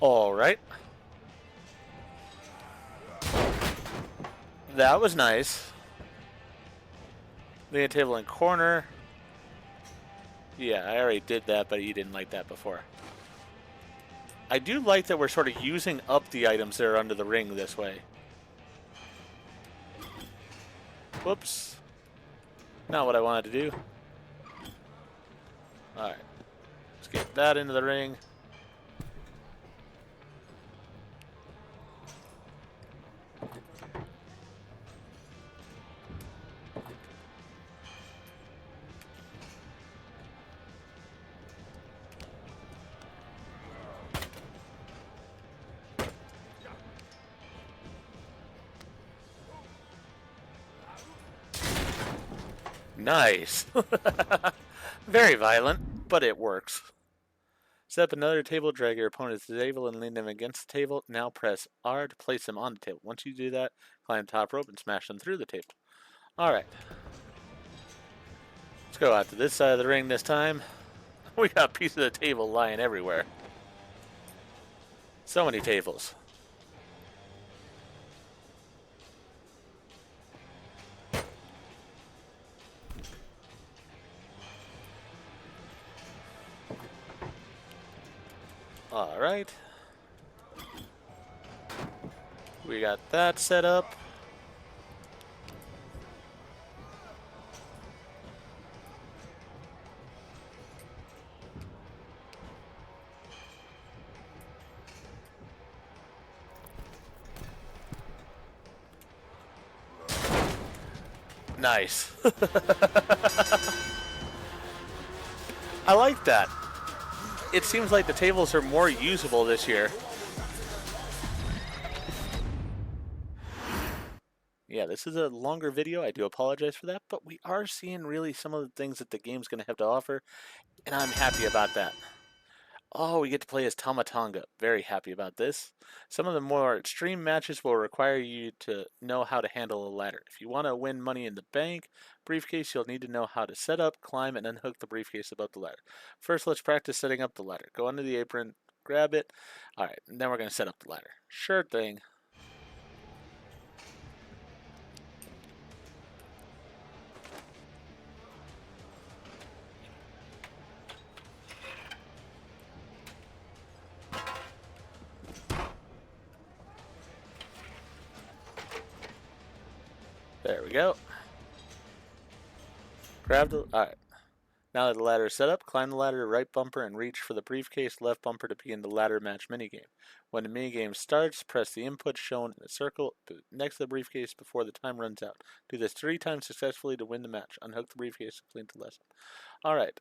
Alright. That was nice. Lean table in corner. Yeah, I already did that, but you didn't like that before. I do like that we're sort of using up the items that are under the ring this way. Whoops. Not what I wanted to do. Alright. Let's get that into the ring. Nice. Very violent, but it works. Set up another table, drag your opponent to the table and lean them against the table. Now press R to place them on the table. Once you do that, climb top rope and smash them through the table. Alright. Let's go out to this side of the ring this time. We got a piece of the table lying everywhere. So many tables. Alright. We got that set up. Nice. I like that. It seems like the tables are more usable this year. Yeah, this is a longer video. I do apologize for that, but we are seeing really some of the things that the game's going to have to offer, and I'm happy about that. Oh, we get to play as Tamatanga. Very happy about this. Some of the more extreme matches will require you to know how to handle a ladder. If you want to win money in the bank briefcase, you'll need to know how to set up, climb, and unhook the briefcase above the ladder. First, let's practice setting up the ladder. Go under the apron, grab it. All right, and then we're going to set up the ladder. Sure thing. There we go. Grab the... Alright. Now that the ladder is set up, climb the ladder, right bumper, and reach for the briefcase, left bumper to begin the ladder match minigame. When the minigame starts, press the input shown in a circle next to the briefcase before the time runs out. Do this 3 times successfully to win the match. Unhook the briefcase, complete the lesson. Alright,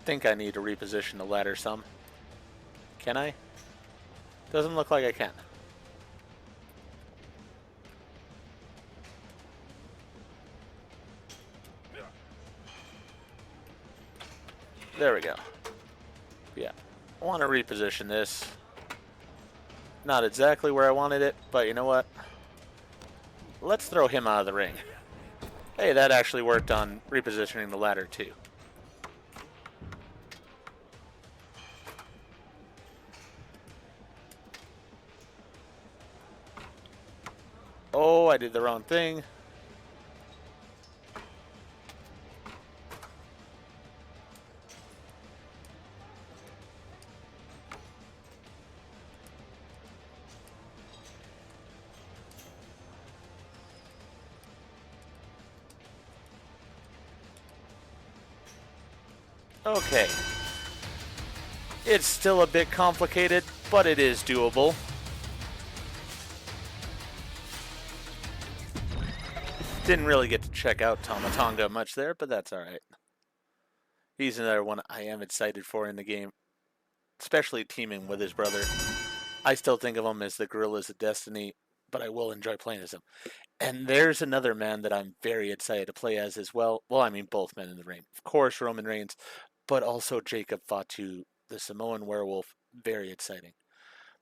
think I need to reposition the ladder some. Can I? Doesn't look like I can. There we go. Yeah, I want to reposition this. Not exactly where I wanted it, but you know what? Let's throw him out of the ring. Hey, that actually worked on repositioning the ladder too. Oh, I did the wrong thing. Okay. It's still a bit complicated, but it is doable. Didn't really get to check out Tomatonga much there, but that's alright. He's another one I am excited for in the game, especially teaming with his brother. I still think of him as the Gorillas of Destiny, but I will enjoy playing as him. And there's another man that I'm very excited to play as well. Well, I mean both men in the ring. Of course, Roman Reigns, but also Jacob Fatu, the Samoan werewolf. Very exciting.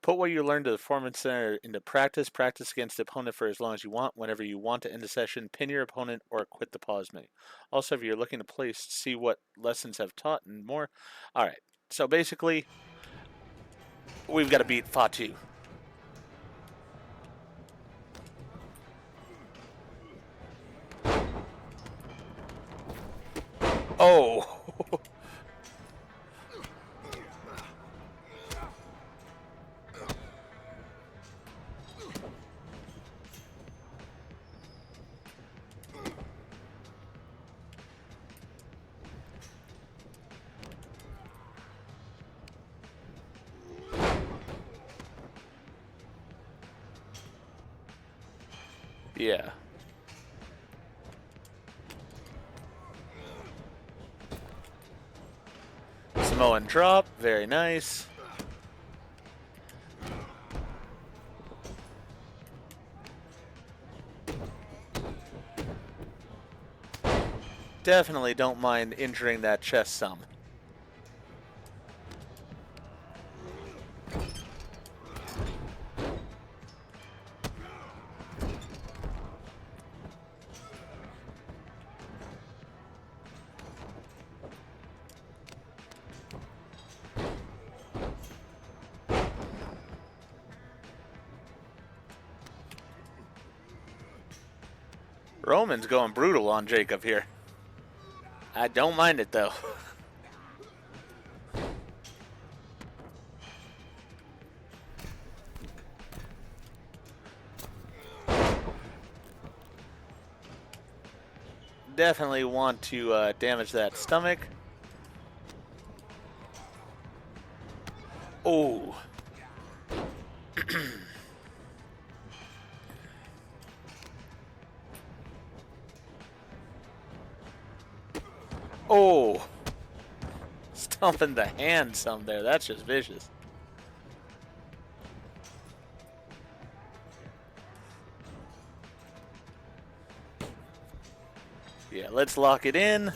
Put what you learned to the Performance Center into practice. Practice against the opponent for as long as you want. Whenever you want to end the session, pin your opponent or quit the pause menu. Also, if you're looking to play, see what lessons have taught and more. Alright, so basically, we've got to beat Fatu. Oh! Yeah. Samoan drop, very nice. Definitely don't mind injuring that chest some. Roman's going brutal on Jacob here. I don't mind it though. Definitely want to damage that stomach. Oh. Oh. Stomping the hand some there. That's just vicious. Yeah, let's lock it in.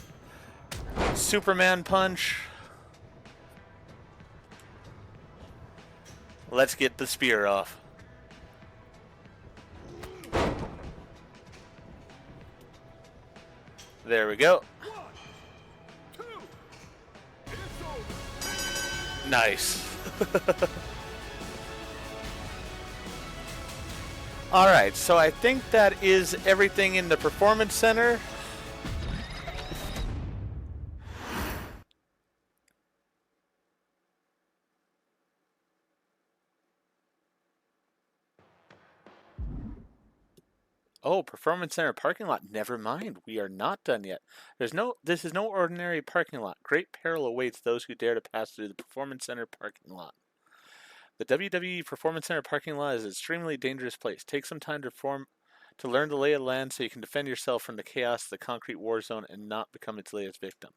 Superman punch. Let's get the spear off. There we go. 1, 2, it's over. Nice. Alright, so I think that is everything in the Performance Center. Oh, Performance Center parking lot. Never mind. We are not done yet. This is no ordinary parking lot. Great peril awaits those who dare to pass through the Performance Center parking lot. The WWE Performance Center parking lot is an extremely dangerous place. Take some time to learn the lay of the land so you can defend yourself from the chaos of the concrete war zone and not become its latest victim.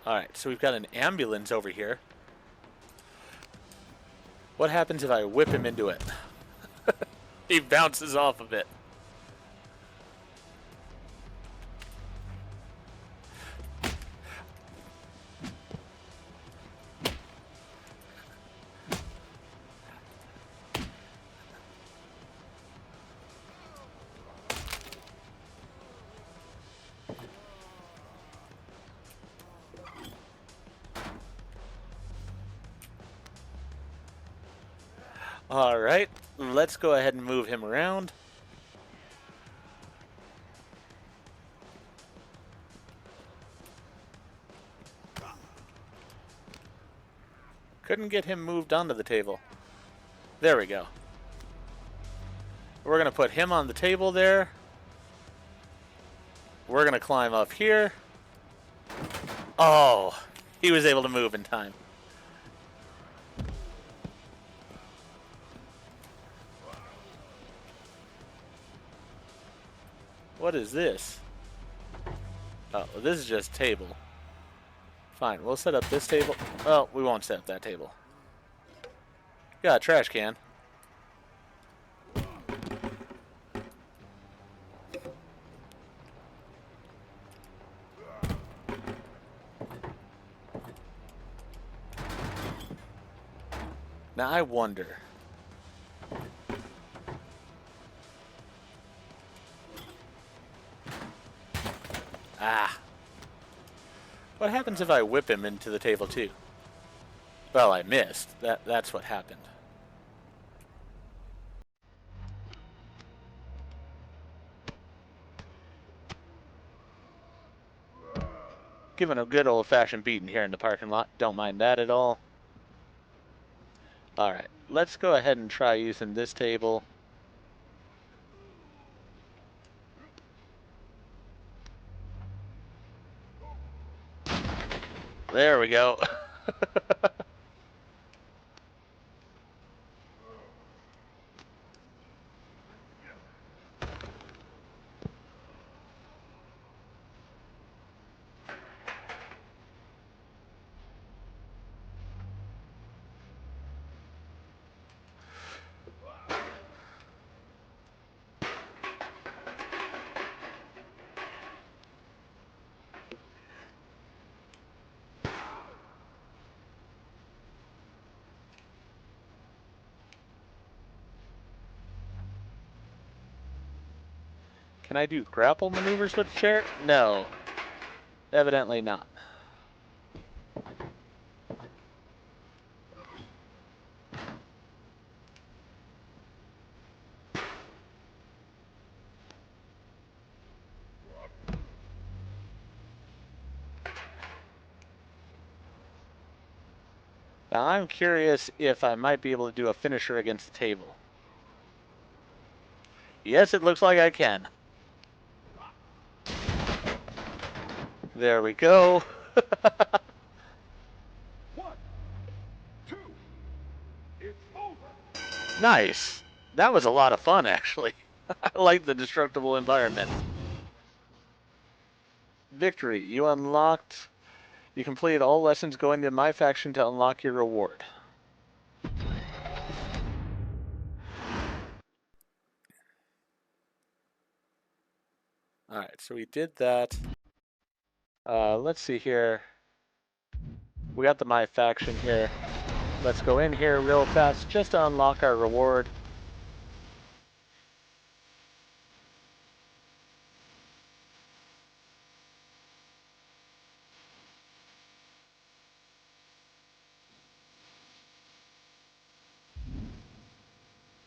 Alright, so we've got an ambulance over here. What happens if I whip him into it? He bounces off of it. Alright, let's go ahead and move him around. Couldn't get him moved onto the table. There we go. We're going to put him on the table there. We're going to climb up here. Oh, he was able to move in time. What is this? Oh, this is just table. Fine, we'll set up this table. Oh, we won't set up that table. Got a trash can. Now I wonder. Ah. What happens if I whip him into the table too? Well, I missed. That's what happened. Giving a good old-fashioned beating here in the parking lot. Don't mind that at all. Alright, let's go ahead and try using this table. There we go. Can I do grapple maneuvers with the chair? No. Evidently not. Now I'm curious if I might be able to do a finisher against the table. Yes, it looks like I can. There we go. 1, 2, it's over. Nice. That was a lot of fun, actually. I like the destructible environment. Victory. You unlocked... You completed all lessons going to my faction to unlock your reward. Alright, so we did that. Let's see here. We got the my faction here. Let's go in here real fast just to unlock our reward.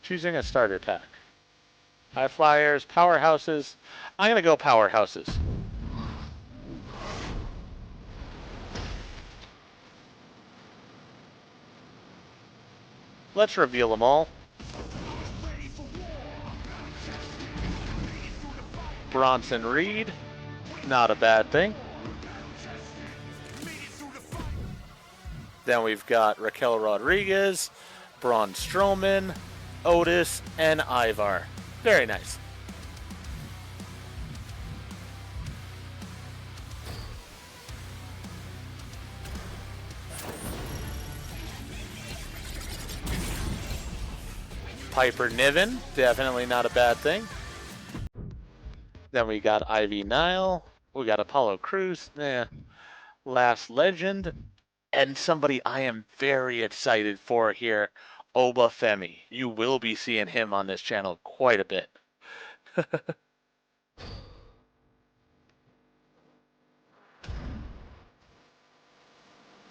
Choosing a starter pack. High flyers, powerhouses. I'm gonna go powerhouses. Let's reveal them all. Bronson Reed. Not a bad thing. Then we've got Raquel Rodriguez, Braun Strowman, Otis, and Ivar. Very nice. Piper Niven, definitely not a bad thing. Then we got Ivy Nile, we got Apollo Crews, Last Legend, and somebody I am very excited for here, Oba Femi. You will be seeing him on this channel quite a bit.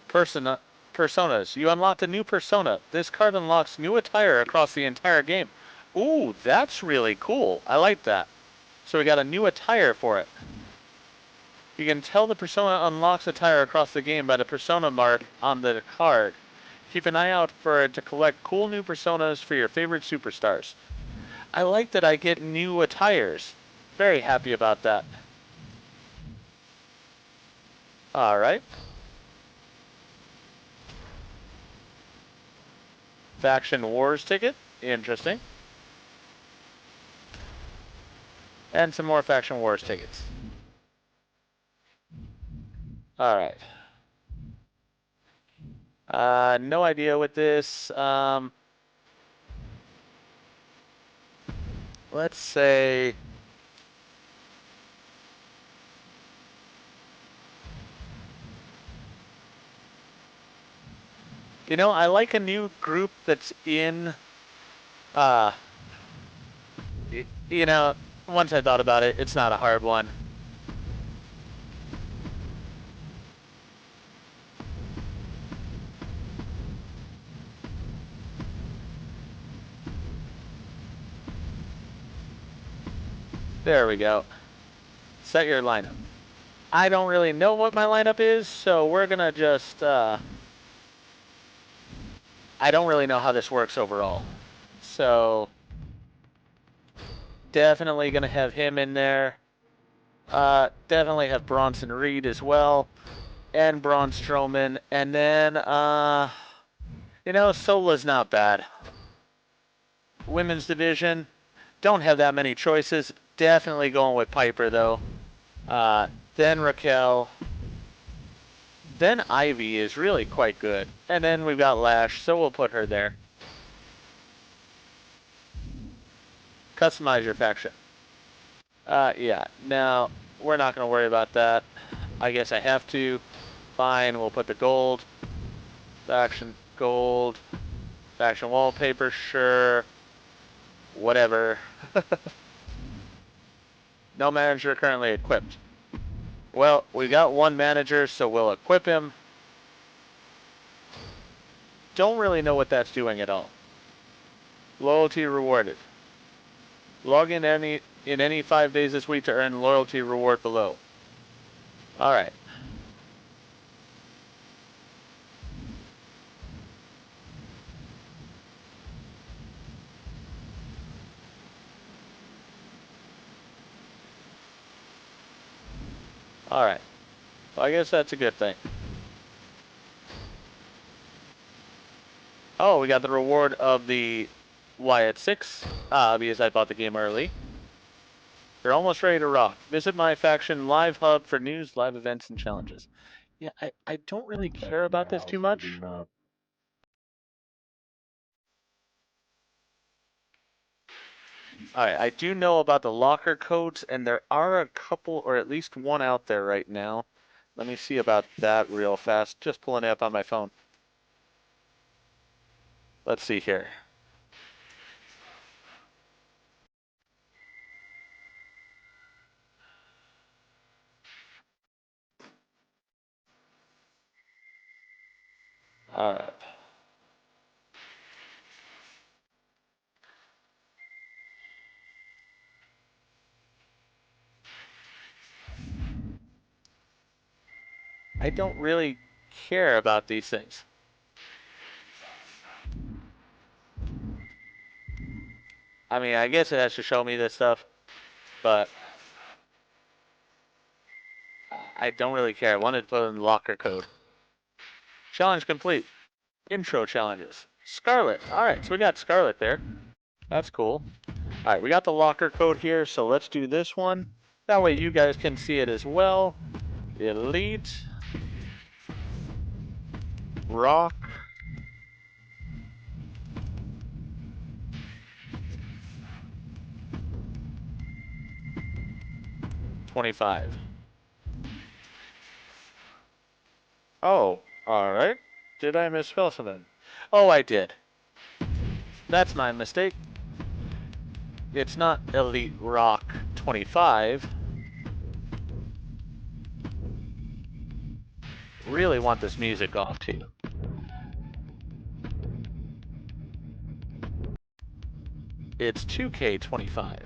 Personas. You unlocked a new persona. This card unlocks new attire across the entire game. Ooh, that's really cool. I like that. So we got a new attire for it. You can tell the persona unlocks attire across the game by the persona mark on the card. Keep an eye out for it to collect cool new personas for your favorite superstars. I like that I get new attires. Very happy about that. Alright. Faction Wars ticket. Interesting. And some more Faction Wars tickets. Alright. No idea what this, let's say... You know, I like a new group that's in, you know, once I thought about it, it's not a hard one. There we go. Set your lineup. I don't really know what my lineup is, so we're gonna just, I don't really know how this works overall. So, definitely gonna have him in there. Definitely have Bronson Reed as well. And Braun Strowman. And then, you know, Sola's not bad. Women's division, don't have that many choices. Definitely going with Piper, though. Then Raquel. Then Ivy is really quite good. And then we've got Lash, so we'll put her there. Customize your faction. Yeah. Now, we're not going to worry about that. I guess I have to. Fine, we'll put the gold. Faction gold. Faction wallpaper, sure. Whatever. No manager currently equipped. Well, we got one manager, so we'll equip him. Don't really know what that's doing at all. Loyalty rewarded. Log in any 5 days this week to earn loyalty reward below. Alright. Alright. Well, I guess that's a good thing. Oh, we got the reward of the Wyatt 6, because I bought the game early. You're almost ready to rock. Visit my faction live hub for news, live events, and challenges. Yeah, I don't really care about this too much. Alright, I do know about the locker codes, and there are a couple, or at least one out there right now. Let me see about that real fast. Just pulling it up on my phone. Let's see here. Alright. I don't really care about these things. I mean, I guess it has to show me this stuff, but I don't really care. I wanted to put in the locker code. Challenge complete. Intro challenges. Scarlet. Alright, so we got Scarlet there. That's cool. Alright, we got the locker code here, so let's do this one. That way you guys can see it as well. Elite. Rock. $25. Oh, alright. Did I misspell something? Oh, I did. That's my mistake. It's not Elite Rock 25. Really want this music off too. It's 2K25.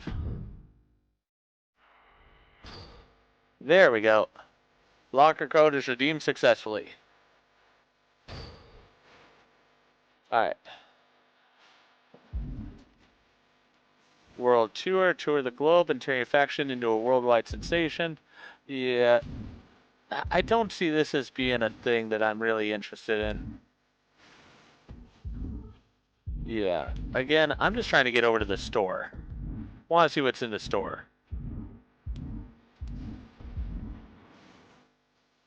There we go. Locker code is redeemed successfully. Alright. World Tour. Tour the globe and turn your faction into a worldwide sensation. Yeah. I don't see this as being a thing that I'm really interested in. Yeah. Again, I'm just trying to get over to the store. Want to see what's in the store.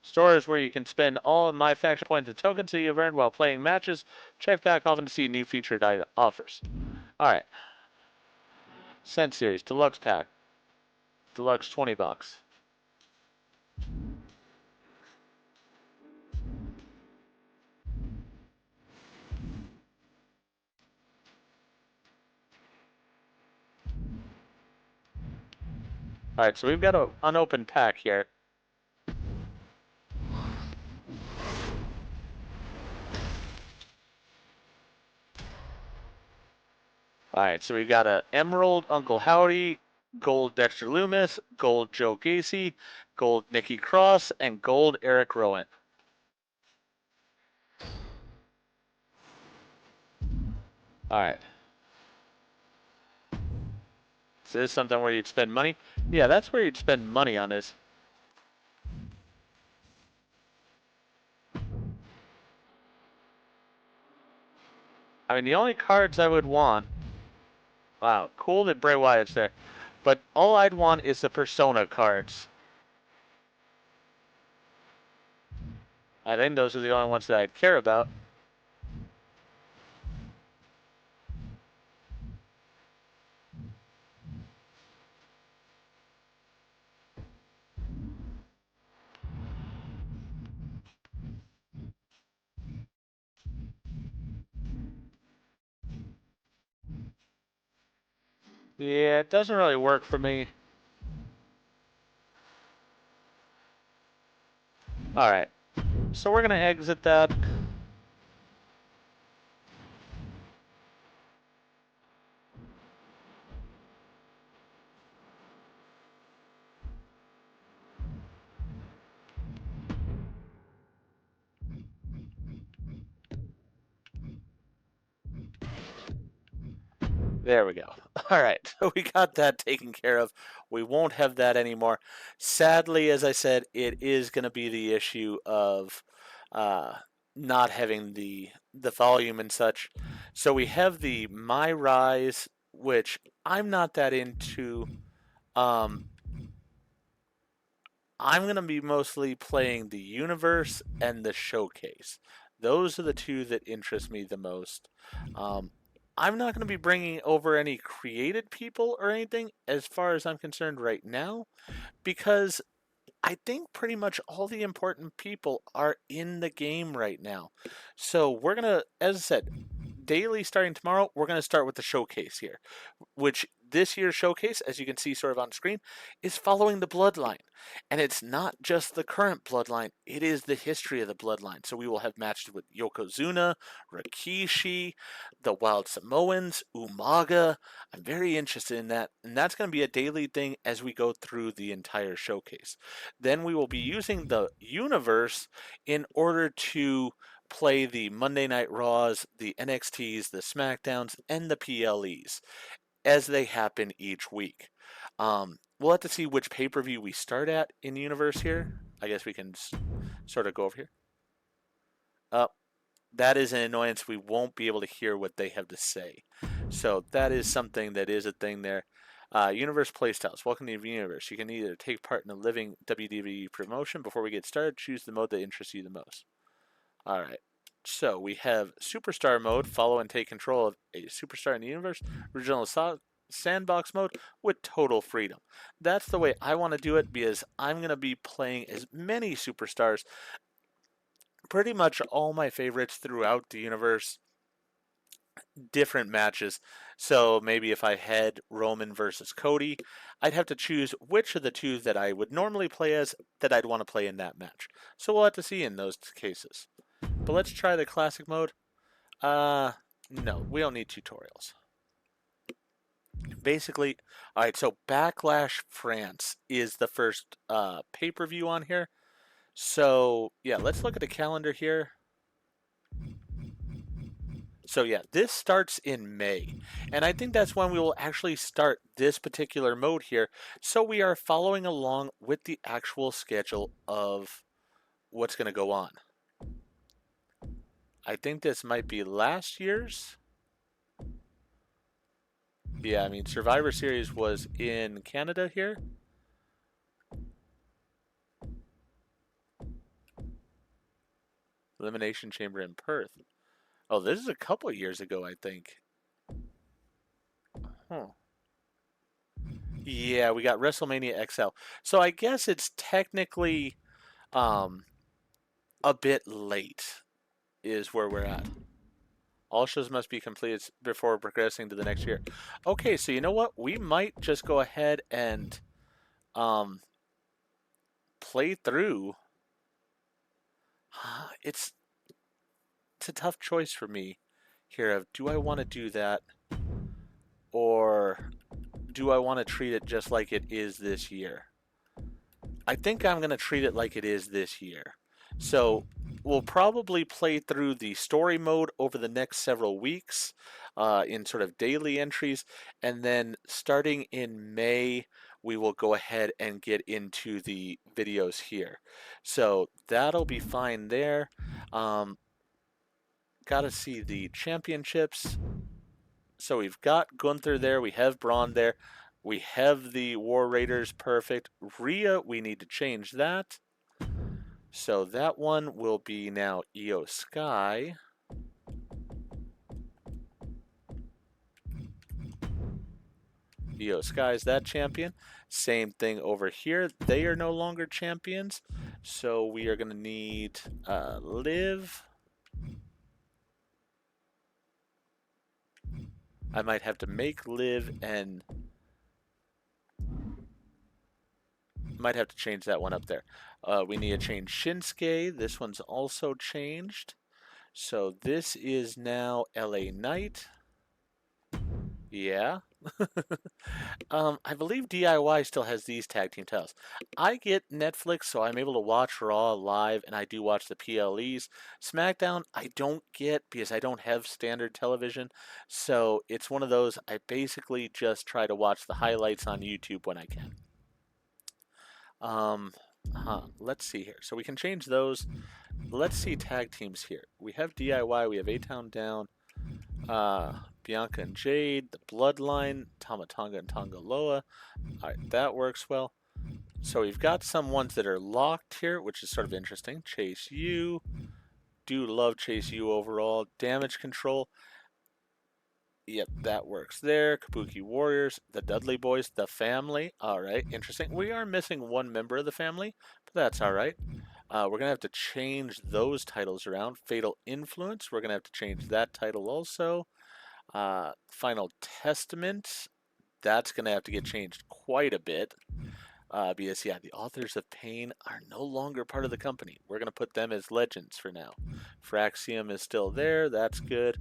Store is where you can spend all of my faction points and tokens that you've earned while playing matches. Check back often to see new featured offers. Alright. Scent Series, Deluxe Pack. Deluxe, $20. Alright, so we've got an unopened pack here. Alright, so we've got a Emerald Uncle Howdy, Gold Dexter Loomis, Gold Joe Gacy, Gold Nikki Cross, and Gold Eric Rowan. Alright. So this is something where you'd spend money? Yeah, that's where you'd spend money on this. I mean, the only cards I would want... Wow, cool that Bray Wyatt's there. But all I'd want is the Persona cards. I think those are the only ones that I'd care about. Yeah, it doesn't really work for me. Alright, so we're going to exit that. There we go. All right, so we got that taken care of. We won't have that anymore. Sadly, as I said, it is going to be the issue of uh, not having the volume and such. So we have the My Rise, which I'm not that into. Um, I'm going to be mostly playing the Universe and the Showcase. Those are the two that interest me the most. I'm not going to be bringing over any created people or anything as far as I'm concerned right now, because I think pretty much all the important people are in the game right now. So we're going to, as I said, daily starting tomorrow, we're going to start with the showcase here, which this year's showcase, as you can see sort of on screen, is following the bloodline. And it's not just the current bloodline, it is the history of the bloodline. So we will have matches with Yokozuna, Rikishi, the Wild Samoans, Umaga. I'm very interested in that. And that's going to be a daily thing as we go through the entire showcase. Then we will be using the universe in order to play the Monday Night Raws, the NXTs, the SmackDowns, and the PLEs as they happen each week. We'll have to see which pay-per-view we start at in universe here. I guess we can sort of go over here. That is an annoyance. We won't be able to hear what they have to say. So that is something that is a thing there. Universe Playstyles. Welcome to the Universe. You can either take part in a living WWE promotion. Before we get started, choose the mode that interests you the most. Alright. So we have Superstar mode, follow and take control of a superstar in the universe, original sandbox mode with total freedom. That's the way I want to do it because I'm going to be playing as many superstars, pretty much all my favorites throughout the universe, different matches. So maybe if I had Roman versus Cody, I'd have to choose which of the two that I would normally play as that I'd want to play in that match. So we'll have to see in those cases. But let's try the classic mode. No, we don't need tutorials. Basically, alright, so Backlash France is the first pay-per-view on here. So, yeah, let's look at the calendar here. So, yeah, this starts in May. And I think that's when we will actually start this particular mode here. So we are following along with the actual schedule of what's going to go on. I think this might be last year's. Yeah, I mean, Survivor Series was in Canada here. Elimination Chamber in Perth. Oh, this is a couple of years ago, I think. Huh. Yeah, we got WrestleMania XL. So I guess it's technically um, a bit late, is where we're at. All shows must be completed before progressing to the next year. Okay, so you know what? We might just go ahead and um, play through. It's a tough choice for me here of do I want to do that or do I want to treat it just like it is this year? I think I'm going to treat it like it is this year. So we'll probably play through the story mode over the next several weeks in sort of daily entries. And then starting in May, we will go ahead and get into the videos here. So that'll be fine there. Got to see the championships. So we've got Gunther there. We have Braun there. We have the War Raiders, perfect. Rhea, we need to change that. So that one will be now Io Sky. Io Sky is that champion. Same thing over here. They are no longer champions. So we are going to need Liv. I might have to make Liv and might have to change that one up there. We need to change Shinsuke. This one's also changed. So this is now LA Knight. Yeah. I believe DIY still has these tag team titles. I get Netflix, so I'm able to watch Raw live, and I do watch the PLEs. SmackDown, I don't get because I don't have standard television. So it's one of those, I basically just try to watch the highlights on YouTube when I can. Let's see here. So we can change those. Let's see tag teams here. We have DIY, we have A-Town Down, Bianca and Jade, the Bloodline, Tamatanga and Tongaloa. Alright, that works well. So we've got some ones that are locked here, which is sort of interesting. Chase U. Do love Chase U overall. Damage Control. Yep, that works there. Kabuki Warriors, the Dudley Boys, the family. Alright, interesting. We are missing one member of the family, but that's alright. We're going to have to change those titles around. Fatal Influence, we're going to have to change that title also. Final Testament, that's going to have to get changed quite a bit. Because, yeah, the Authors of Pain are no longer part of the company. We're going to put them as legends for now. Fraxium is still there. That's good.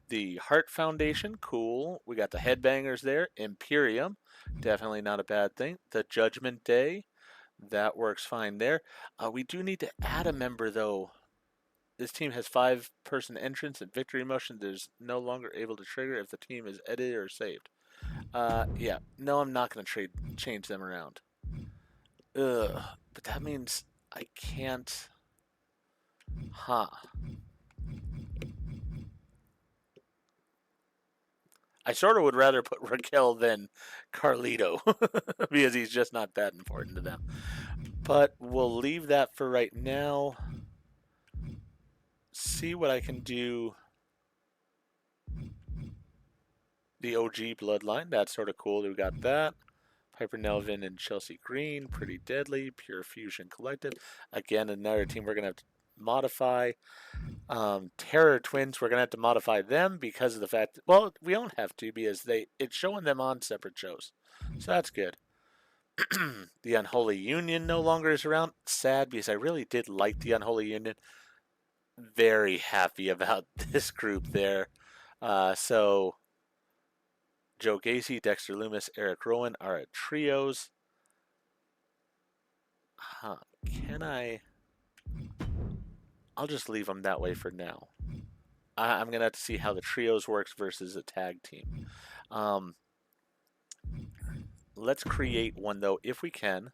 The Heart Foundation, cool. We got the Headbangers there. Imperium, definitely not a bad thing. The Judgment Day, that works fine there. We do need to add a member, though. This team has 5-person entrance and victory motion that is no longer able to trigger if the team is edited or saved. Yeah, no, I'm not going to change them around. Ugh, but that means I can't. I sort of would rather put Raquel than Carlito because he's just not that important to them. But we'll leave that for right now. See what I can do. The OG Bloodline, that's sort of cool. We got that. Piper Nelvin and Chelsea Green, pretty deadly. Pure Fusion Collective. Again, another team we're going to have to modify. Terror Twins, we're going to have to modify them because of the fact that, well, we don't have to because it's showing them on separate shows. So that's good. The Unholy Union no longer is around. Sad because I really did like the Unholy Union. Very happy about this group there. So Joe Gacy, Dexter Loomis, Eric Rowan are at trios. Can I? I'll just leave them that way for now. I'm going to have to see how the trios works versus a tag team. Let's create one, though, if we can.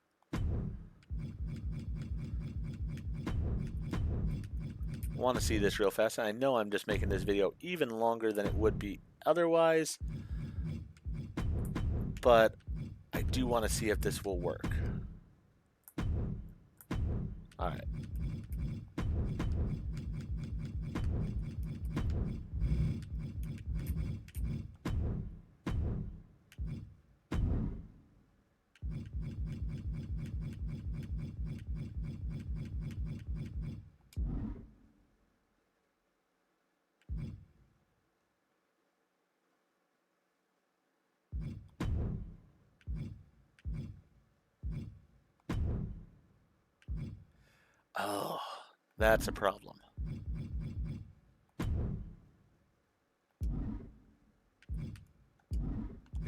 want to see this real fast. And I know I'm just making this video even longer than it would be otherwise, but I do want to see if this will work. All right. Oh, that's a problem.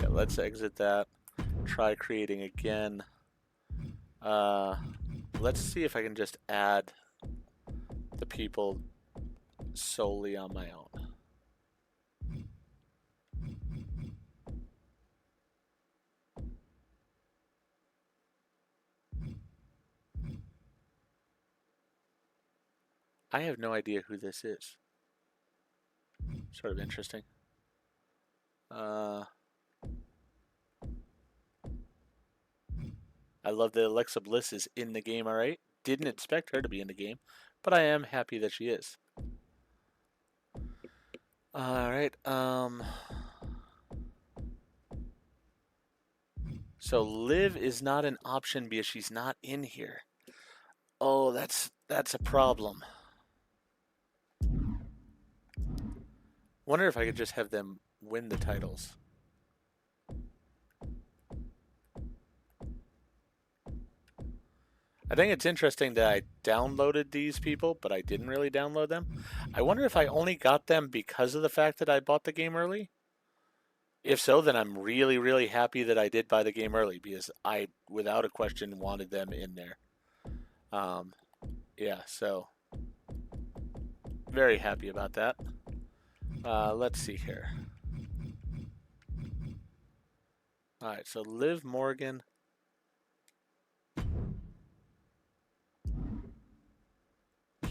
Yeah, let's exit that. Try creating again. Let's see if I can just add the people solely on my own. I have no idea who this is. Sort of interesting. I love that Alexa Bliss is in the game, alright. Didn't expect her to be in the game, but I am happy that she is. Alright, so Liv is not an option because she's not in here. Oh, that's a problem. Wonder if I could just have them win the titles. I think it's interesting that I downloaded these people, but I didn't really download them. I wonder if I only got them because of the fact that I bought the game early. If so, then I'm really, really happy that I did buy the game early because I, without a question, wanted them in there. Yeah, so very happy about that. Let's see here. All right, so Liv Morgan.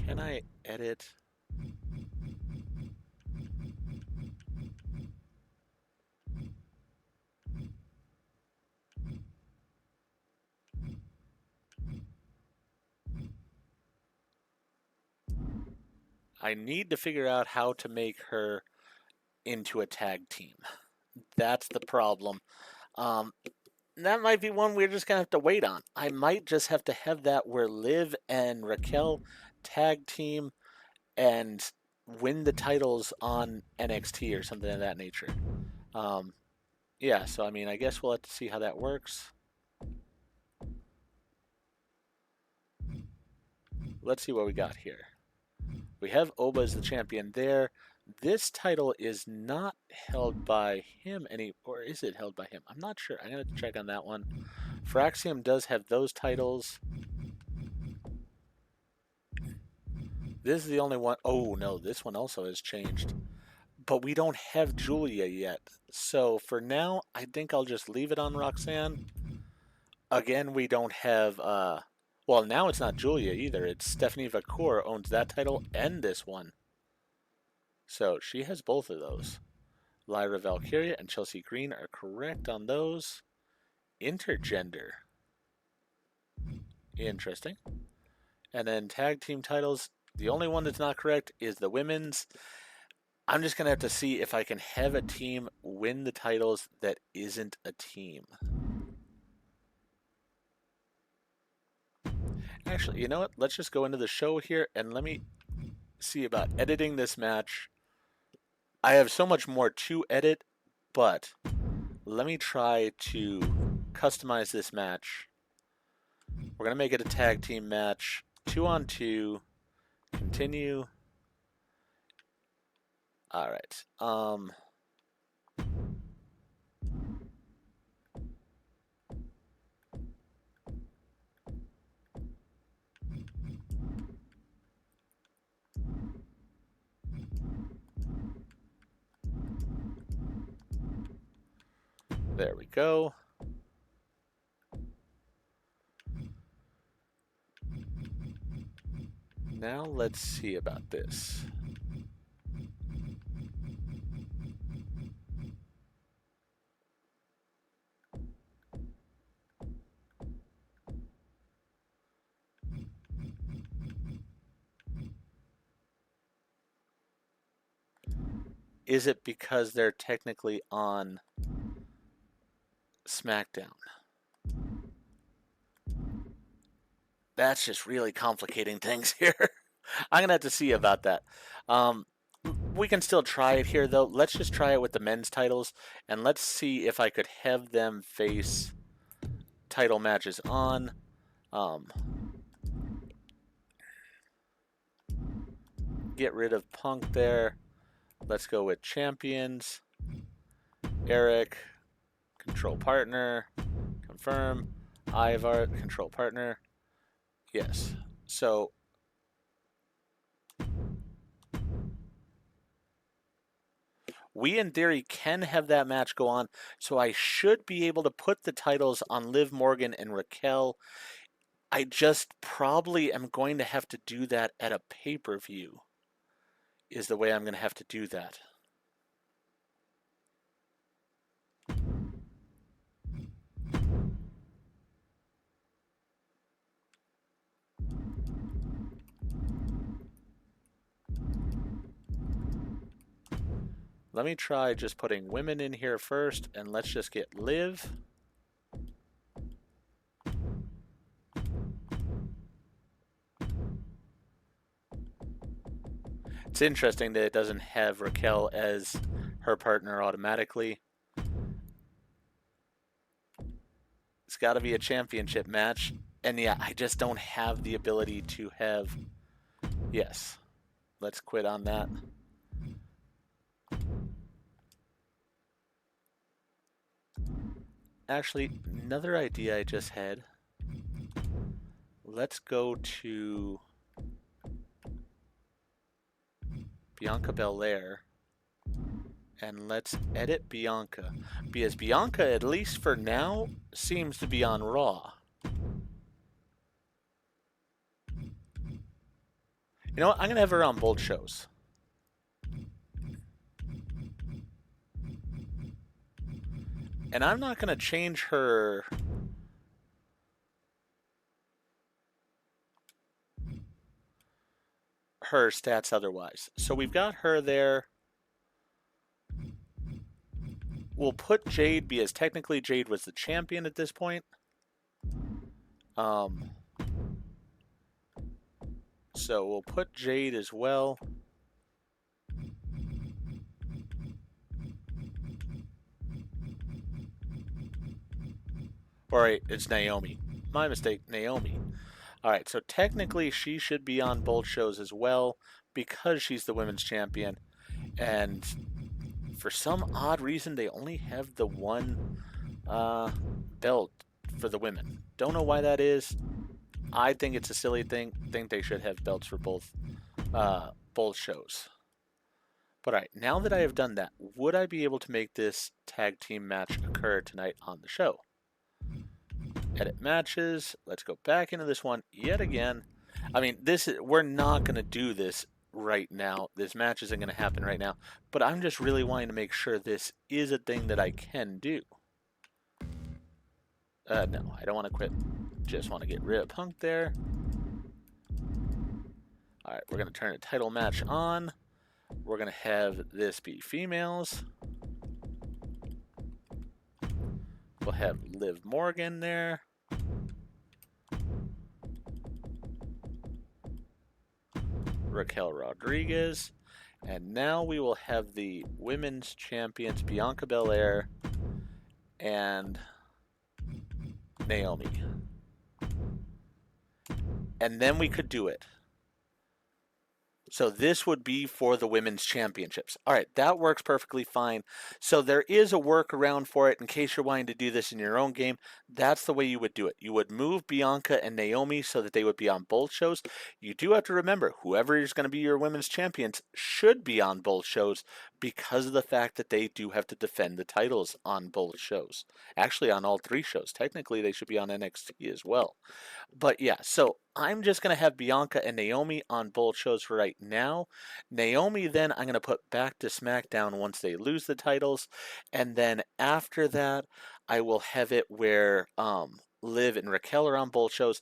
Can I edit? I need to figure out how to make her into a tag team. That's the problem. That might be one we're just going to have to wait on. I might just have to have that where Liv and Raquel tag team and win the titles on NXT or something of that nature. Yeah, so I mean, I guess we'll have to see how that works. Let's see what we got here. We have Oba as the champion there. This title is not held by him or is it held by him? I'm not sure. I'm going to check on that one. Fraxium does have those titles. This is the only one. Oh, no, this one also has changed. But we don't have Julia yet. So for now, I think I'll just leave it on Roxanne. Again, we don't have... well, now it's not Julia either. It's Stephanie Vacour owns that title and this one. So she has both of those. Lyra Valkyria and Chelsea Green are correct on those. Intergender. Interesting. And then tag team titles. The only one that's not correct is the women's. I'm just going to have to see if I can have a team win the titles that isn't a team. Actually, you know what? Let's just go into the show here and let me see about editing this match. I have so much more to edit, but let me try to customize this match. We're going to make it a tag team match. 2-on-2. Continue. All right. There we go. Now let's see about this. Is it because they're technically on SmackDown? That's just really complicating things here. I'm going to have to see about that. We can still try it here, though. Let's just try it with the men's titles, and let's see if I could have them face title matches on. Get rid of Punk there. Let's go with champions. Eric, control partner. Confirm. Ivar, control partner. Yes. So we, in theory, can have that match go on. So I should be able to put the titles on Liv Morgan and Raquel. I just probably am going to have to do that at a pay-per-view, is the way I'm going to have to do that. Let me try just putting women in here first, and let's just get Liv. It's interesting that it doesn't have Raquel as her partner automatically. It's got to be a championship match. And yeah, I just don't have the ability to have... Yes. Let's quit on that. Actually, another idea I just had. Let's go to Bianca Belair. And let's edit Bianca. Because Bianca, at least for now, seems to be on Raw. You know what? I'm going to have her on both shows. And I'm not going to change her stats otherwise. So we've got her there. We'll put Jade, because technically Jade was the champion at this point. So we'll put Jade as well. Alright, it's Naomi. My mistake, Naomi. Alright, so technically she should be on both shows as well, because she's the women's champion. And for some odd reason, they only have the one belt for the women. Don't know why that is. I think it's a silly thing. I think they should have belts for both shows. But alright, now that I have done that, would I be able to make this tag team match occur tonight on the show? Edit matches. Let's go back into this one yet again. I mean, we're not going to do this right now. This match isn't going to happen right now. But I'm just really wanting to make sure this is a thing that I can do. No, I don't want to quit. Just want to get rid of Punk there. Alright, we're going to turn the title match on. We're going to have this be females. We'll have Liv Morgan there. Raquel Rodriguez. And now we will have the women's champions Bianca Belair and Naomi. And then we could do it. So this would be for the women's championships. All right, that works perfectly fine. So there is a workaround for it in case you're wanting to do this in your own game. That's the way you would do it. You would move Bianca and Naomi so that they would be on both shows. You do have to remember, whoever is going to be your women's champions should be on both shows, because of the fact that they do have to defend the titles on both shows. Actually, on all 3 shows. Technically, they should be on NXT as well. But yeah, so I'm just going to have Bianca and Naomi on both shows for right now. Naomi, then I'm going to put back to SmackDown once they lose the titles. And then after that, I will have it where Liv and Raquel are on both shows.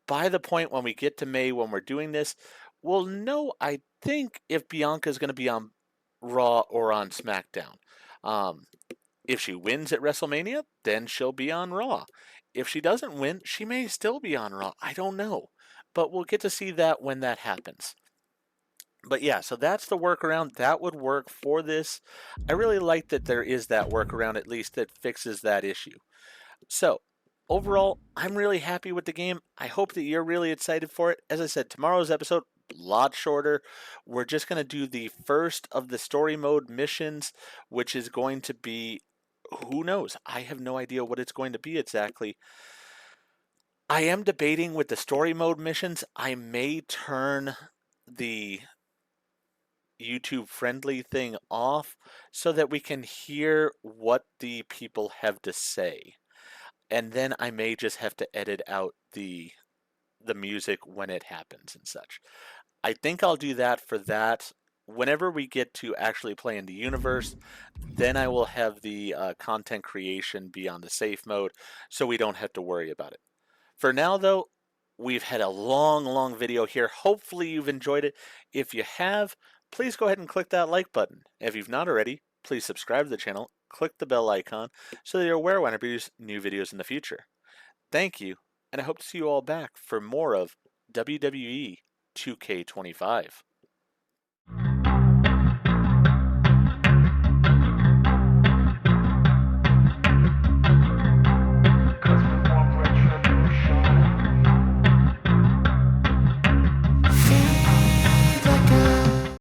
By the point when we get to May, when we're doing this, we'll know, I think, if Bianca is going to be on Raw or on SmackDown. If she wins at WrestleMania, then she'll be on Raw. If she doesn't win, she may still be on Raw. I don't know. But we'll get to see that when that happens. But yeah, so that's the workaround. That would work for this. I really like that there is that workaround, at least, that fixes that issue. So, overall, I'm really happy with the game. I hope that you're really excited for it. As I said, tomorrow's episode, a lot shorter. We're just going to do the first of the story mode missions, which is going to be, who knows? I have no idea what it's going to be exactly. I am debating with the story mode missions. I may turn the YouTube friendly thing off so that we can hear what the people have to say. And then I may just have to edit out the music when it happens and such. I think I'll do that for that. Whenever we get to actually play in the universe, then I will have the content creation be on the safe mode so we don't have to worry about it. For now, though, we've had a long video here. Hopefully you've enjoyed it. If you have, please go ahead and click that like button. If you've not already, please subscribe to the channel, click the bell icon so that you're aware when I produce new videos in the future. Thank you, and I hope to see you all back for more of WWE 2K25.